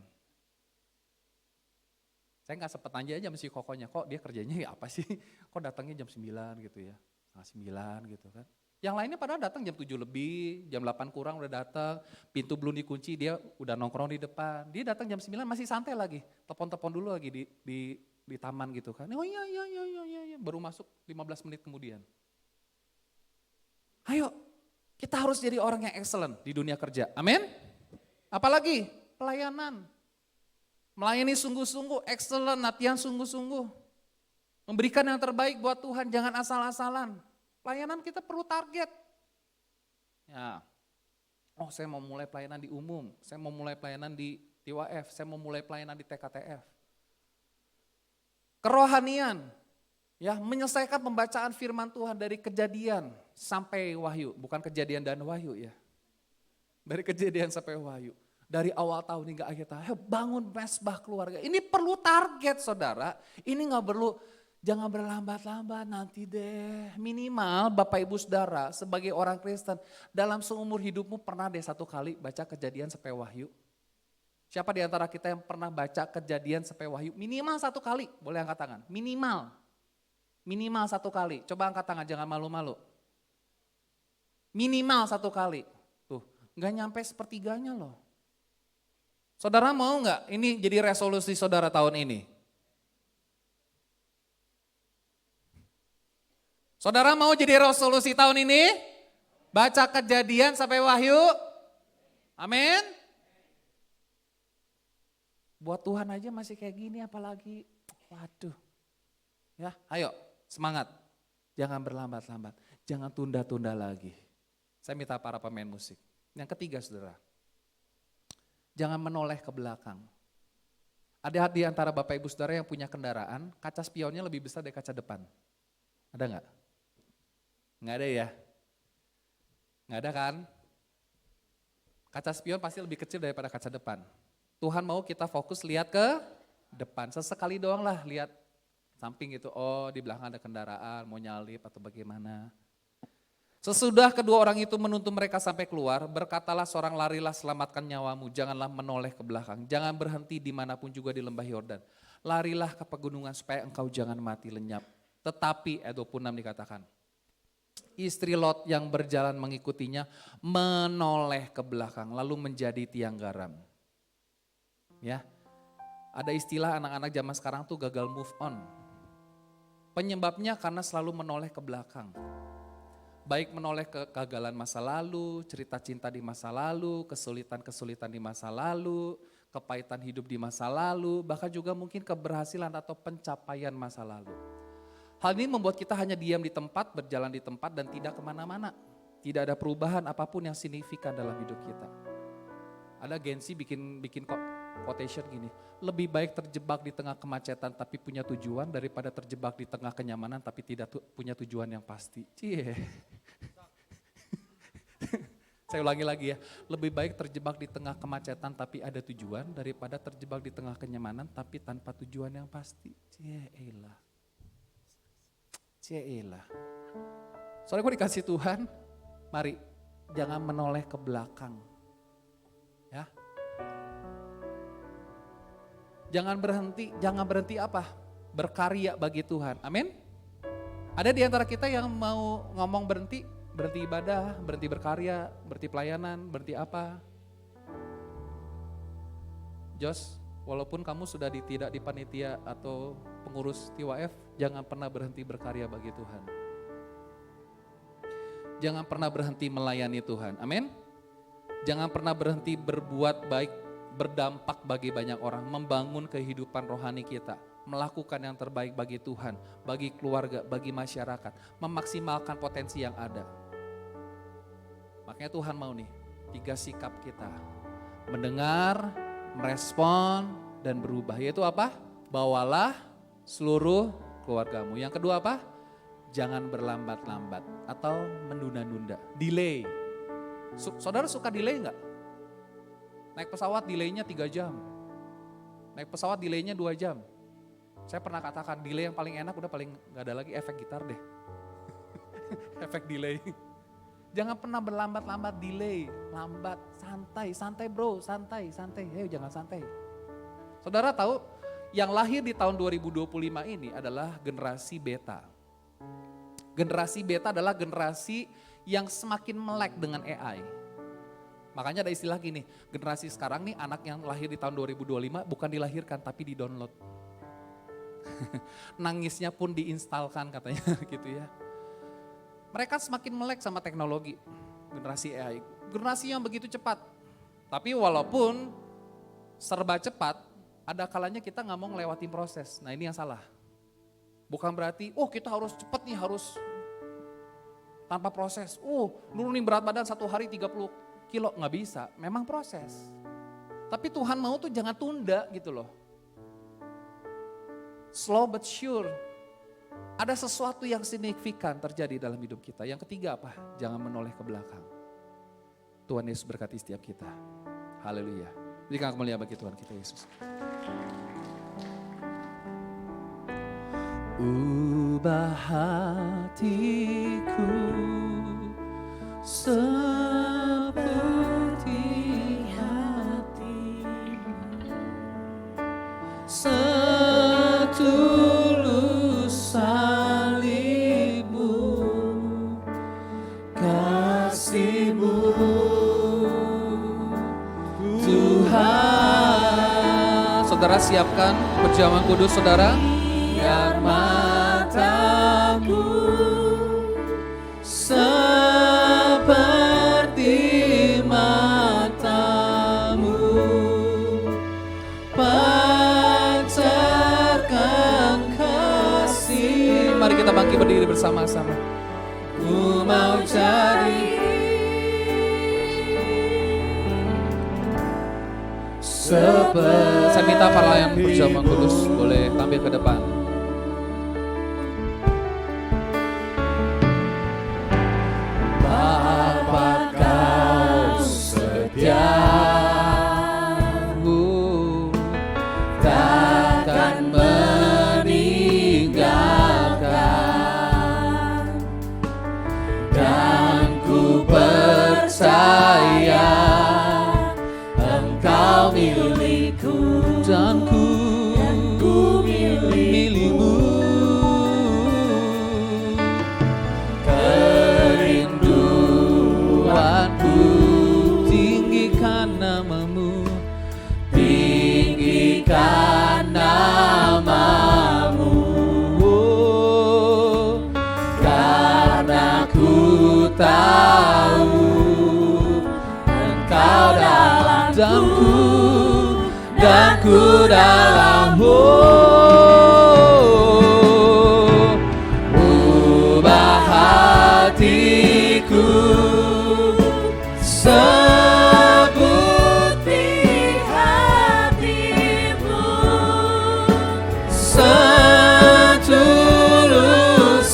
Saya gak sempet nanya aja sama si kokonya, kok dia kerjanya ya apa sih? Kok datangnya jam 9 gitu ya, setengah 9 gitu kan. Yang lainnya padahal datang jam 7 lebih, jam 8 kurang udah datang, pintu belum dikunci dia udah nongkrong di depan. Dia datang jam 9 masih santai lagi, telepon-telepon dulu lagi di taman gitu kan. Oh iya, baru masuk 15 menit kemudian. Ayo, kita harus jadi orang yang excellent di dunia kerja, amin. Apalagi pelayanan, melayani sungguh-sungguh, excellent, latihan sungguh-sungguh. Memberikan yang terbaik buat Tuhan, jangan asal-asalan. Pelayanan kita perlu target. Ya, oh saya mau mulai pelayanan di umum, saya mau mulai pelayanan di TWF, saya mau mulai pelayanan di TKTF. Kerohanian, ya menyelesaikan pembacaan firman Tuhan dari Kejadian sampai Wahyu, bukan Kejadian dan Wahyu ya. Dari Kejadian sampai Wahyu. Dari awal tahun hingga akhir tahun, bangun mesbah keluarga. Ini perlu target saudara, ini gak perlu, jangan berlambat-lambat nanti deh. Minimal Bapak Ibu Saudara sebagai orang Kristen, dalam seumur hidupmu pernah deh satu kali baca Kejadian sampai Wahyu? Siapa di antara kita yang pernah baca Kejadian sampai Wahyu? Minimal satu kali, boleh angkat tangan, minimal. Minimal satu kali, coba angkat tangan jangan malu-malu. Minimal satu kali, tuh gak nyampe sepertiganya loh. Saudara mau gak ini jadi resolusi saudara tahun ini? Saudara mau jadi resolusi tahun ini? Baca Kejadian sampai Wahyu? Amin. Buat Tuhan aja masih kayak gini apalagi, waduh. Ya, ayo semangat. Jangan berlambat-lambat, jangan tunda-tunda lagi. Saya minta para pemain musik. Yang ketiga saudara, jangan menoleh ke belakang. Ada di antara Bapak Ibu Saudara yang punya kendaraan, kaca spionnya lebih besar dari kaca depan. Ada enggak? Enggak ada ya? Enggak ada kan? Kaca spion pasti lebih kecil daripada kaca depan. Tuhan mau kita fokus lihat ke depan. Sesekali doang lah lihat samping gitu. Oh di belakang ada kendaraan, mau nyalip atau bagaimana. Sesudah kedua orang itu menuntun mereka sampai keluar, berkatalah seorang, larilah selamatkan nyawamu, janganlah menoleh ke belakang. Jangan berhenti dimanapun juga di lembah Yordan. Larilah ke pegunungan supaya engkau jangan mati lenyap. Tetapi ayat 26 dikatakan, istri Lot yang berjalan mengikutinya menoleh ke belakang lalu menjadi tiang garam. Ya, ada istilah anak-anak zaman sekarang tuh gagal move on. Penyebabnya karena selalu menoleh ke belakang. Baik menoleh ke kegagalan masa lalu, cerita cinta di masa lalu, kesulitan-kesulitan di masa lalu, kepahitan hidup di masa lalu, bahkan juga mungkin keberhasilan atau pencapaian masa lalu. Hal ini membuat kita hanya diam di tempat, berjalan di tempat dan tidak kemana-mana. Tidak ada perubahan apapun yang signifikan dalam hidup kita. Ada agensi bikin quotation gini, lebih baik terjebak di tengah kemacetan tapi punya tujuan daripada terjebak di tengah kenyamanan tapi tidak punya tujuan yang pasti. Cie. Saya ulangi lagi ya, lebih baik terjebak di tengah kemacetan tapi ada tujuan daripada terjebak di tengah kenyamanan tapi tanpa tujuan yang pasti. Cielah. Soalnya gue dikasih Tuhan, mari jangan menoleh ke belakang. Ya. Jangan berhenti apa? Berkarya bagi Tuhan. Amin. Ada di antara kita yang mau ngomong berhenti ibadah, berhenti berkarya, berhenti pelayanan, berhenti apa? Jos, walaupun kamu sudah tidak di panitia atau pengurus TYF, jangan pernah berhenti berkarya bagi Tuhan. Jangan pernah berhenti melayani Tuhan. Amin. Jangan pernah berhenti berbuat baik, berdampak bagi banyak orang, membangun kehidupan rohani kita, melakukan yang terbaik bagi Tuhan, bagi keluarga, bagi masyarakat, memaksimalkan potensi yang ada. Makanya Tuhan mau nih, 3 sikap kita, mendengar, merespon, dan berubah. Yaitu apa? Bawalah seluruh keluargamu. Yang kedua apa? Jangan berlambat-lambat atau menunda-nunda, delay. Saudara suka delay enggak? Naik pesawat delaynya 3 jam. Naik pesawat delaynya 2 jam. Saya pernah katakan delay yang paling enak udah paling gak ada lagi efek gitar deh. Efek delay. Jangan pernah berlambat-lambat, delay, lambat, santai bro, santai. Ayo jangan santai. Saudara tahu yang lahir di tahun 2025 ini adalah generasi beta. Generasi beta adalah generasi yang semakin melek dengan AI. Makanya ada istilah gini, generasi sekarang nih anak yang lahir di tahun 2025 bukan dilahirkan tapi di-download. Nangisnya pun diinstalkan katanya gitu ya. Mereka semakin melek sama teknologi, generasi AI. Generasi yang begitu cepat. Tapi walaupun serba cepat, ada kalanya kita nggak mau ngelewatin proses. Nah ini yang salah. Bukan berarti, kita harus cepat nih, harus tanpa proses. Nurunin berat badan 1 hari 30 kilo, nggak bisa, memang proses. Tapi Tuhan mau tuh jangan tunda gitu loh. Slow but sure. Ada sesuatu yang signifikan terjadi dalam hidup kita. Yang ketiga apa? Jangan menoleh ke belakang. Tuhan Yesus berkati setiap kita. Haleluya. Berikan kemuliaan bagi Tuhan kita Yesus. Ubah hatiku seperti hatimu, setulus salibmu, kasihmu Tuhan. Saudara siapkan perjamuan kudus saudara. Biar mataku seperti matamu, pancarkan kasih. Mari kita bangkit berdiri bersama-sama. Ku mau jadi seperti. Saya minta para yang perjamuan kudus boleh tampil ke depan. Bapa kau setia dalammu. Ubah hatiku seperti hatimu, setulus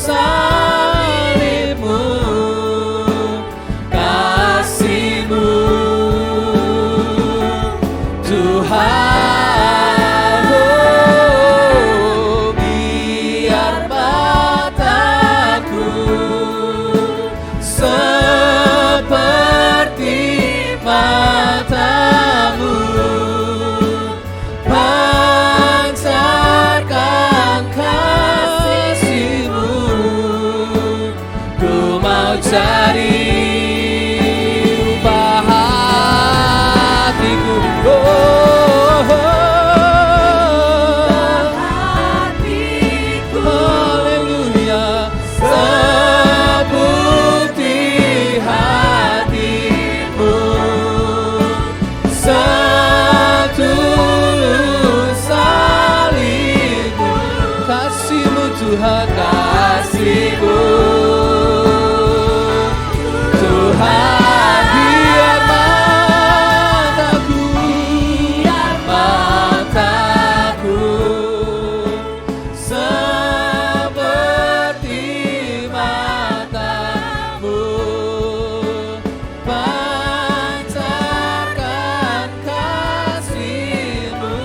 salibmu, kasihmu Tuhan. Oh, biar mataku seperti matamu, pancarkan kasihmu. Ku mau cari ubah hatiku. Haleluya, seperti hatimu, setulus salibmu, kasihmu Tuhan, kasihmu Tuhan. Biar mataku seperti matamu, pancarkan kasihmu.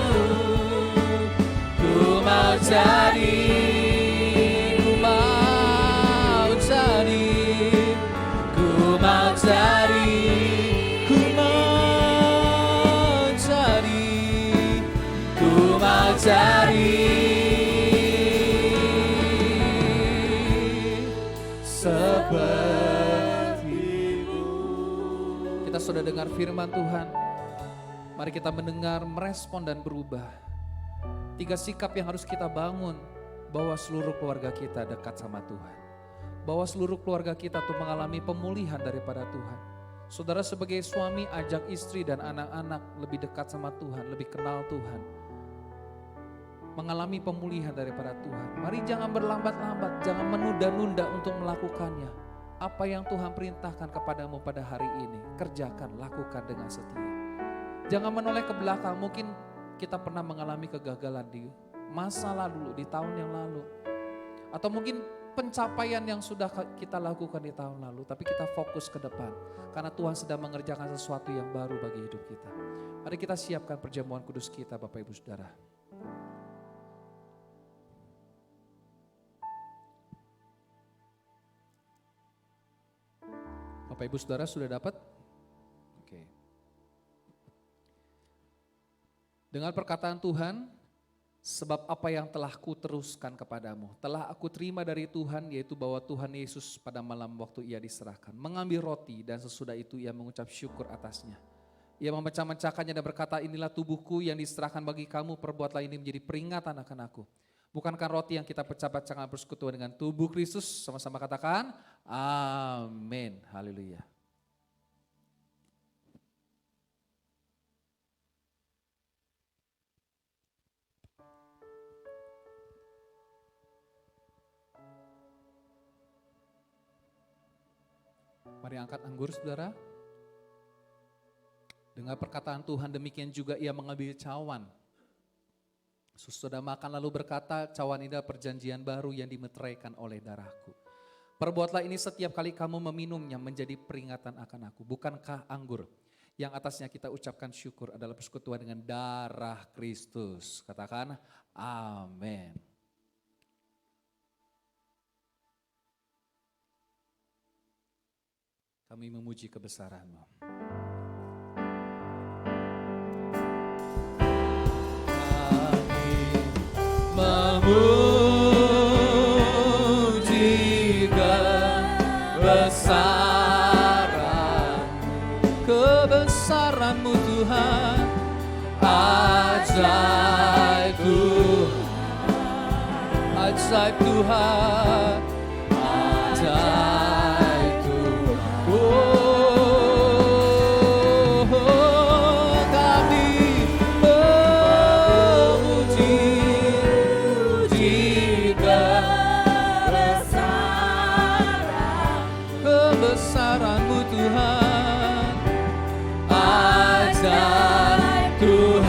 Ku mau cari, ku mau cari, ku mau cari, ku mau cari, ku mau cari sepertimu. Kita sudah dengar firman Tuhan. Mari kita mendengar, merespon dan berubah. 3 sikap yang harus kita bangun, bahwa seluruh keluarga kita dekat sama Tuhan. Bahwa seluruh keluarga kita tuh mengalami pemulihan daripada Tuhan. Saudara sebagai suami, ajak istri dan anak-anak lebih dekat sama Tuhan, lebih kenal Tuhan. Mengalami pemulihan daripada Tuhan. Mari jangan berlambat-lambat, jangan menunda-nunda untuk melakukannya. Apa yang Tuhan perintahkan kepadamu pada hari ini, kerjakan, lakukan dengan setia. Jangan menoleh ke belakang, mungkin kita pernah mengalami kegagalan di masa lalu, di tahun yang lalu. Atau mungkin pencapaian yang sudah kita lakukan di tahun lalu, tapi kita fokus ke depan. Karena Tuhan sedang mengerjakan sesuatu yang baru bagi hidup kita. Mari kita siapkan perjamuan kudus kita, Bapak Ibu Saudara. Bapak Ibu Saudara sudah dapat? Oke. Dengan perkataan Tuhan, sebab apa yang telah kuteruskan kepadamu, telah aku terima dari Tuhan, yaitu bahwa Tuhan Yesus pada malam waktu ia diserahkan, mengambil roti dan sesudah itu ia mengucap syukur atasnya. Ia memecah-mecahkannya dan berkata, inilah tubuhku yang diserahkan bagi kamu, perbuatlah ini menjadi peringatan akan aku. Bukankah roti yang kita pecah-pecahkan bersekutu dengan tubuh Kristus? Sama-sama katakan, amin, haleluya. Mari angkat anggur saudara. Dengar perkataan Tuhan, demikian juga ia mengambil cawan. Sesudah makan lalu berkata, cawan ini adalah perjanjian baru yang dimeteraikan oleh darahku. Perbuatlah ini setiap kali kamu meminumnya menjadi peringatan akan aku. Bukankah anggur yang atasnya kita ucapkan syukur adalah persekutuan dengan darah Kristus? Katakan amin. Kami memuji kebesaran-Mu. Memuji kebesaran-Mu Tuhan, ajaib Tuhan, ajaib Tuhan, ajaib Tuhan. Oh, kami memuji kebesaran-Mu Tuhan, ajaib Tuhan,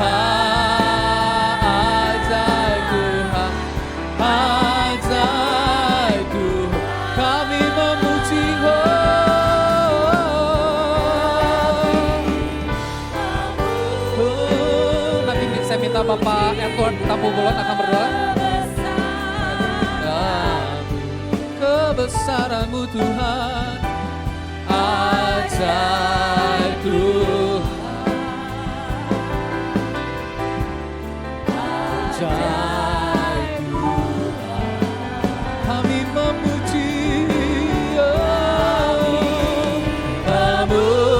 ajaib Tuhan, ajaib Tuhan, kami memuji-Mu. Nanti saya minta Bapak Edward Tampu Bolon akan berdoa. Kebesaran-Mu Tuhan, ajaib Tuhan, ajaib Tuhan, kami memuji, memuji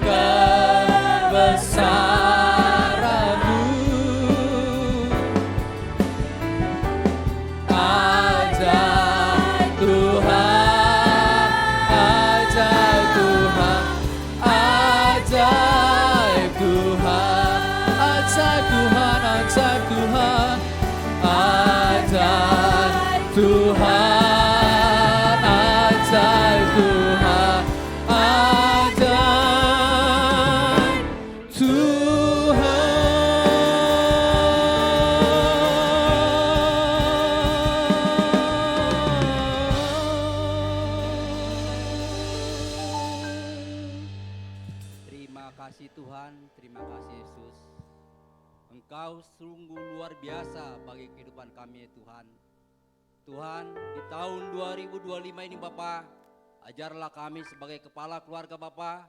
kebesaran-Mu. Ajaib Tuhan, ajaib Tuhan, ajaib Tuhan, ajaib Tuhan, ajaib Tuhan, ajaib Tuhan, ajaib Tuhan, ajaib Terima kasih Tuhan, terima kasih Yesus. Engkau sungguh luar biasa bagi kehidupan kami ya Tuhan. Tuhan, di tahun 2025 ini Bapa, ajarlah kami sebagai kepala keluarga Bapa,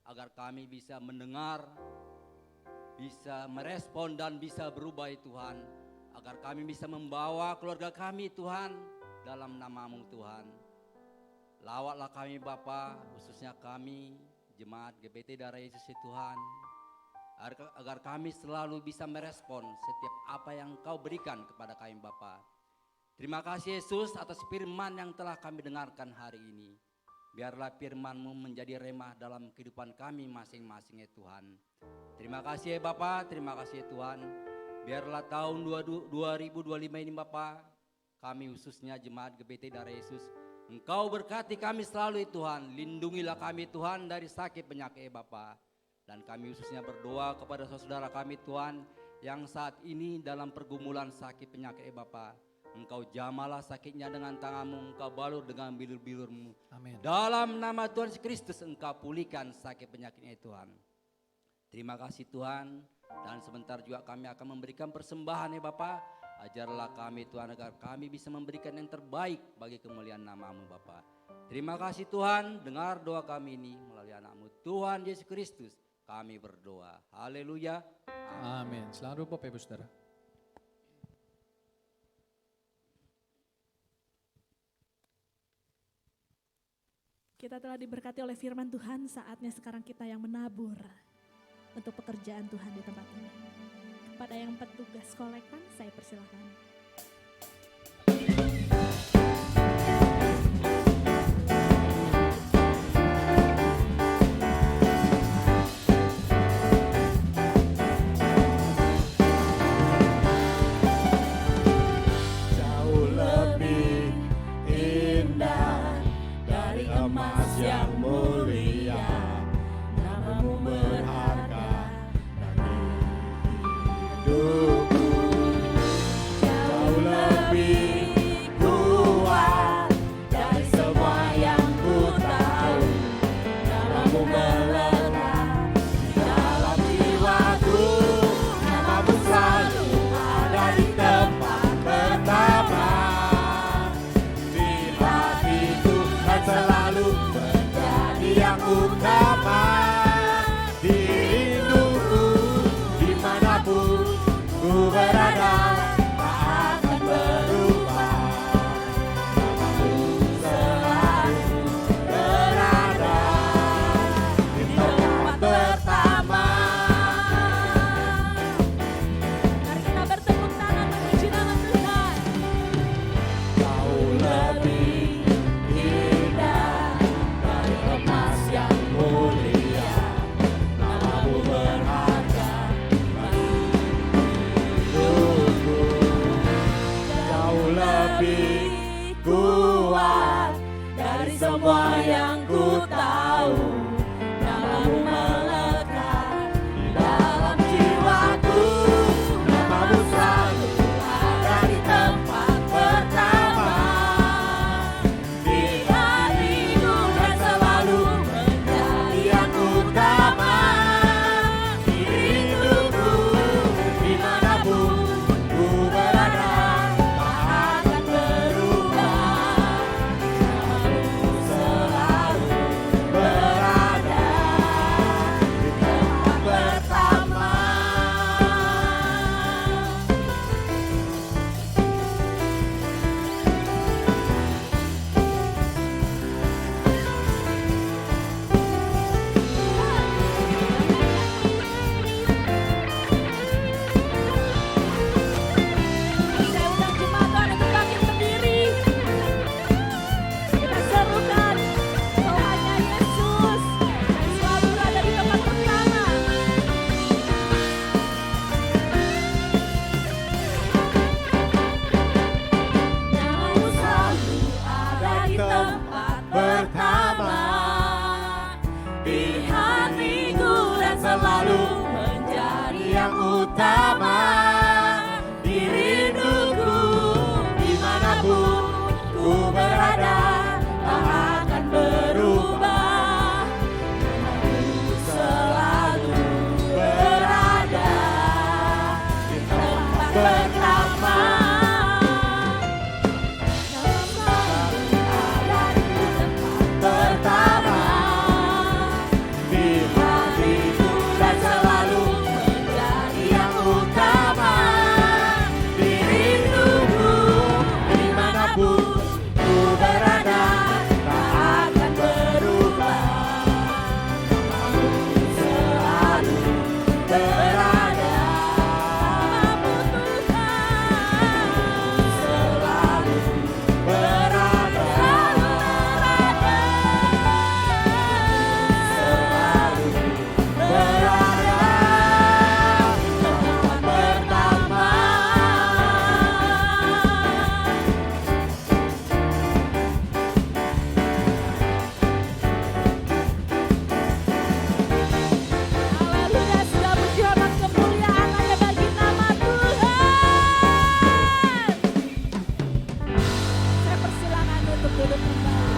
agar kami bisa mendengar, bisa merespon dan bisa berubah ya Tuhan. Agar kami bisa membawa keluarga kami Tuhan dalam nama-Mu Tuhan. Lawatlah kami Bapa, khususnya kami Jemaat GBT Darah Yesus ya Tuhan, agar kami selalu bisa merespon setiap apa yang Engkau berikan kepada kami Bapa. Terima kasih Yesus atas firman yang telah kami dengarkan hari ini. Biarlah firman-Mu menjadi remah dalam kehidupan kami masing-masing ya Tuhan. Terima kasih ya Bapa, terima kasih ya Tuhan. Biarlah tahun 2025 ini Bapa, kami khususnya Jemaat GBT Darah Yesus, Engkau berkati kami selalu Tuhan. Lindungilah kami Tuhan dari sakit penyakit Bapa. Dan kami khususnya berdoa kepada saudara kami Tuhan yang saat ini dalam pergumulan sakit penyakit Bapa. Engkau jamalah sakitnya dengan tangan-Mu, Engkau balur dengan bilur-bilur-Mu. Amin. Dalam nama Tuhan Yesus Kristus Engkau pulihkan sakit penyakitnya Tuhan. Terima kasih Tuhan. Dan sebentar juga kami akan memberikan persembahan ya Bapa. Ajarlah kami Tuhan agar kami bisa memberikan yang terbaik bagi kemuliaan nama-Mu Bapa. Terima kasih Tuhan, dengar doa kami ini melalui anak-Mu Tuhan Yesus Kristus. Kami berdoa. Haleluya. Amin. Selamat Bapak Ibu Saudara. Kita telah diberkati oleh firman Tuhan, saatnya sekarang kita yang menabur untuk pekerjaan Tuhan di tempat ini. Kepada yang petugas kolektan, saya persilakan. Jauh lebih indah dari emas yang mulia, nama-Mu berharga bagi hidupku. pertama. Pertama di hatiku dan selalu menjadi yang utama. Diriku dimanapun ku berada tak akan berubah. Selalu berada. Selalu berada. Haleluya, sudah puji hormat kemuliaan hanya bagi nama Tuhan. Saya persilakan untuk duduk kembali.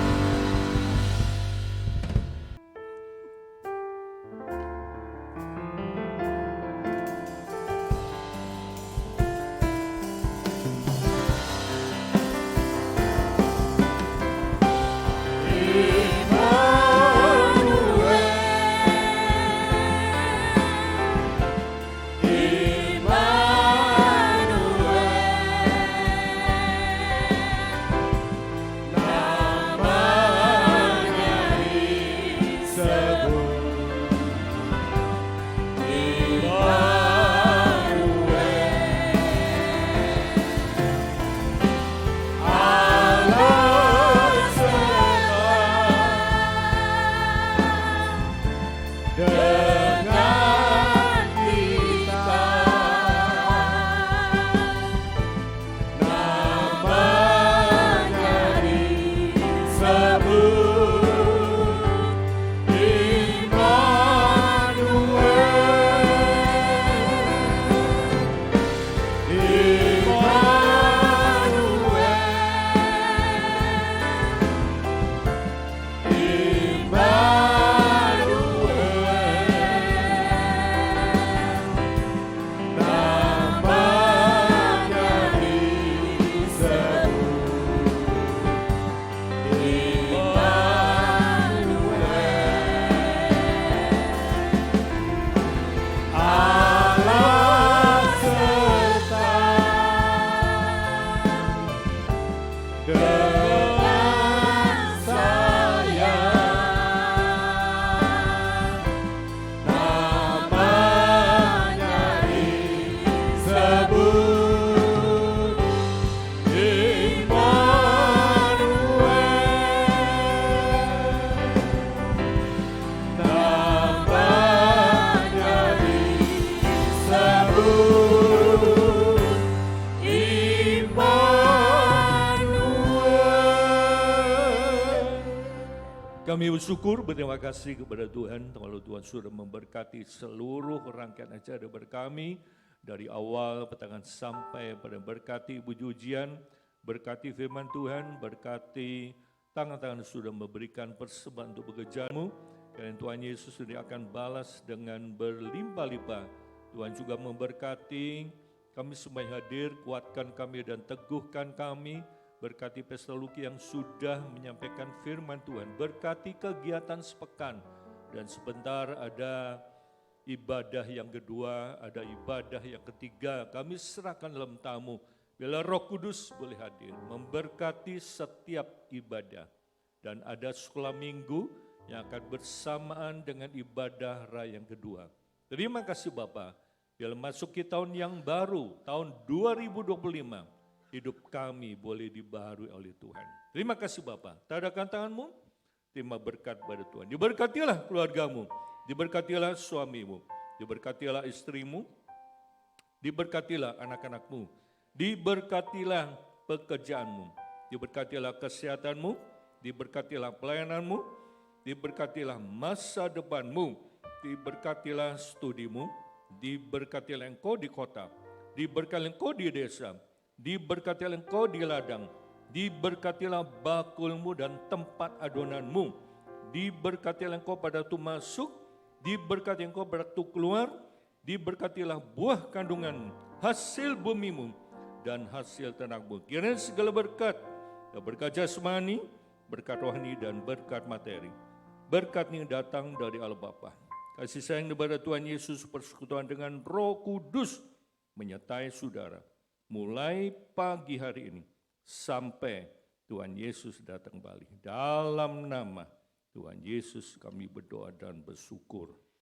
Kami bersyukur, berterima kasih kepada Tuhan kalau Tuhan sudah memberkati seluruh rangkaian acara berkami dari awal pertengahan sampai pada berkati Ibu Jujian, berkati firman Tuhan, berkati tangan-tangan sudah memberikan persembahan untuk pekerjaanmu, dan Tuhan Yesus sudah akan balas dengan berlimpah-limpah. Tuhan juga memberkati kami semua yang hadir, kuatkan kami dan teguhkan kami. Berkati Pastor Luki yang sudah menyampaikan firman Tuhan. Berkati kegiatan sepekan. Dan sebentar ada ibadah yang kedua, ada ibadah yang ketiga. Kami serahkan dalam tamu. Bila Roh Kudus boleh hadir. Memberkati setiap ibadah. Dan ada sekolah minggu yang akan bersamaan dengan ibadah raya yang kedua. Terima kasih Bapak. Bila masuk ke tahun yang baru, tahun 2025. Hidup kami boleh dibaharui oleh Tuhan. Terima kasih Bapak. Tadakan tanganmu, terima berkat pada Tuhan. Diberkatilah keluargamu, diberkatilah suamimu, diberkatilah istrimu, diberkatilah anak-anakmu, diberkatilah pekerjaanmu, diberkatilah kesehatanmu, diberkatilah pelayananmu, diberkatilah masa depanmu, diberkatilah studimu, diberkatilah engkau di kota, diberkatilah engkau di desa, diberkatilah engkau di ladang, diberkatilah bakulmu dan tempat adonanmu, diberkatilah engkau pada waktu masuk, diberkatilah engkau pada waktu keluar, diberkatilah buah kandunganmu, hasil bumimu, dan hasil tanahmu. Kiranya segala berkat jasmani, berkat rohani, dan berkat materi. Berkat ini datang dari Allah Bapa. Kasih sayang kepada Tuhan Yesus, persekutuan dengan Roh Kudus menyertai saudara. Mulai pagi hari ini sampai Tuhan Yesus datang kembali. Dalam nama Tuhan Yesus kami berdoa dan bersyukur.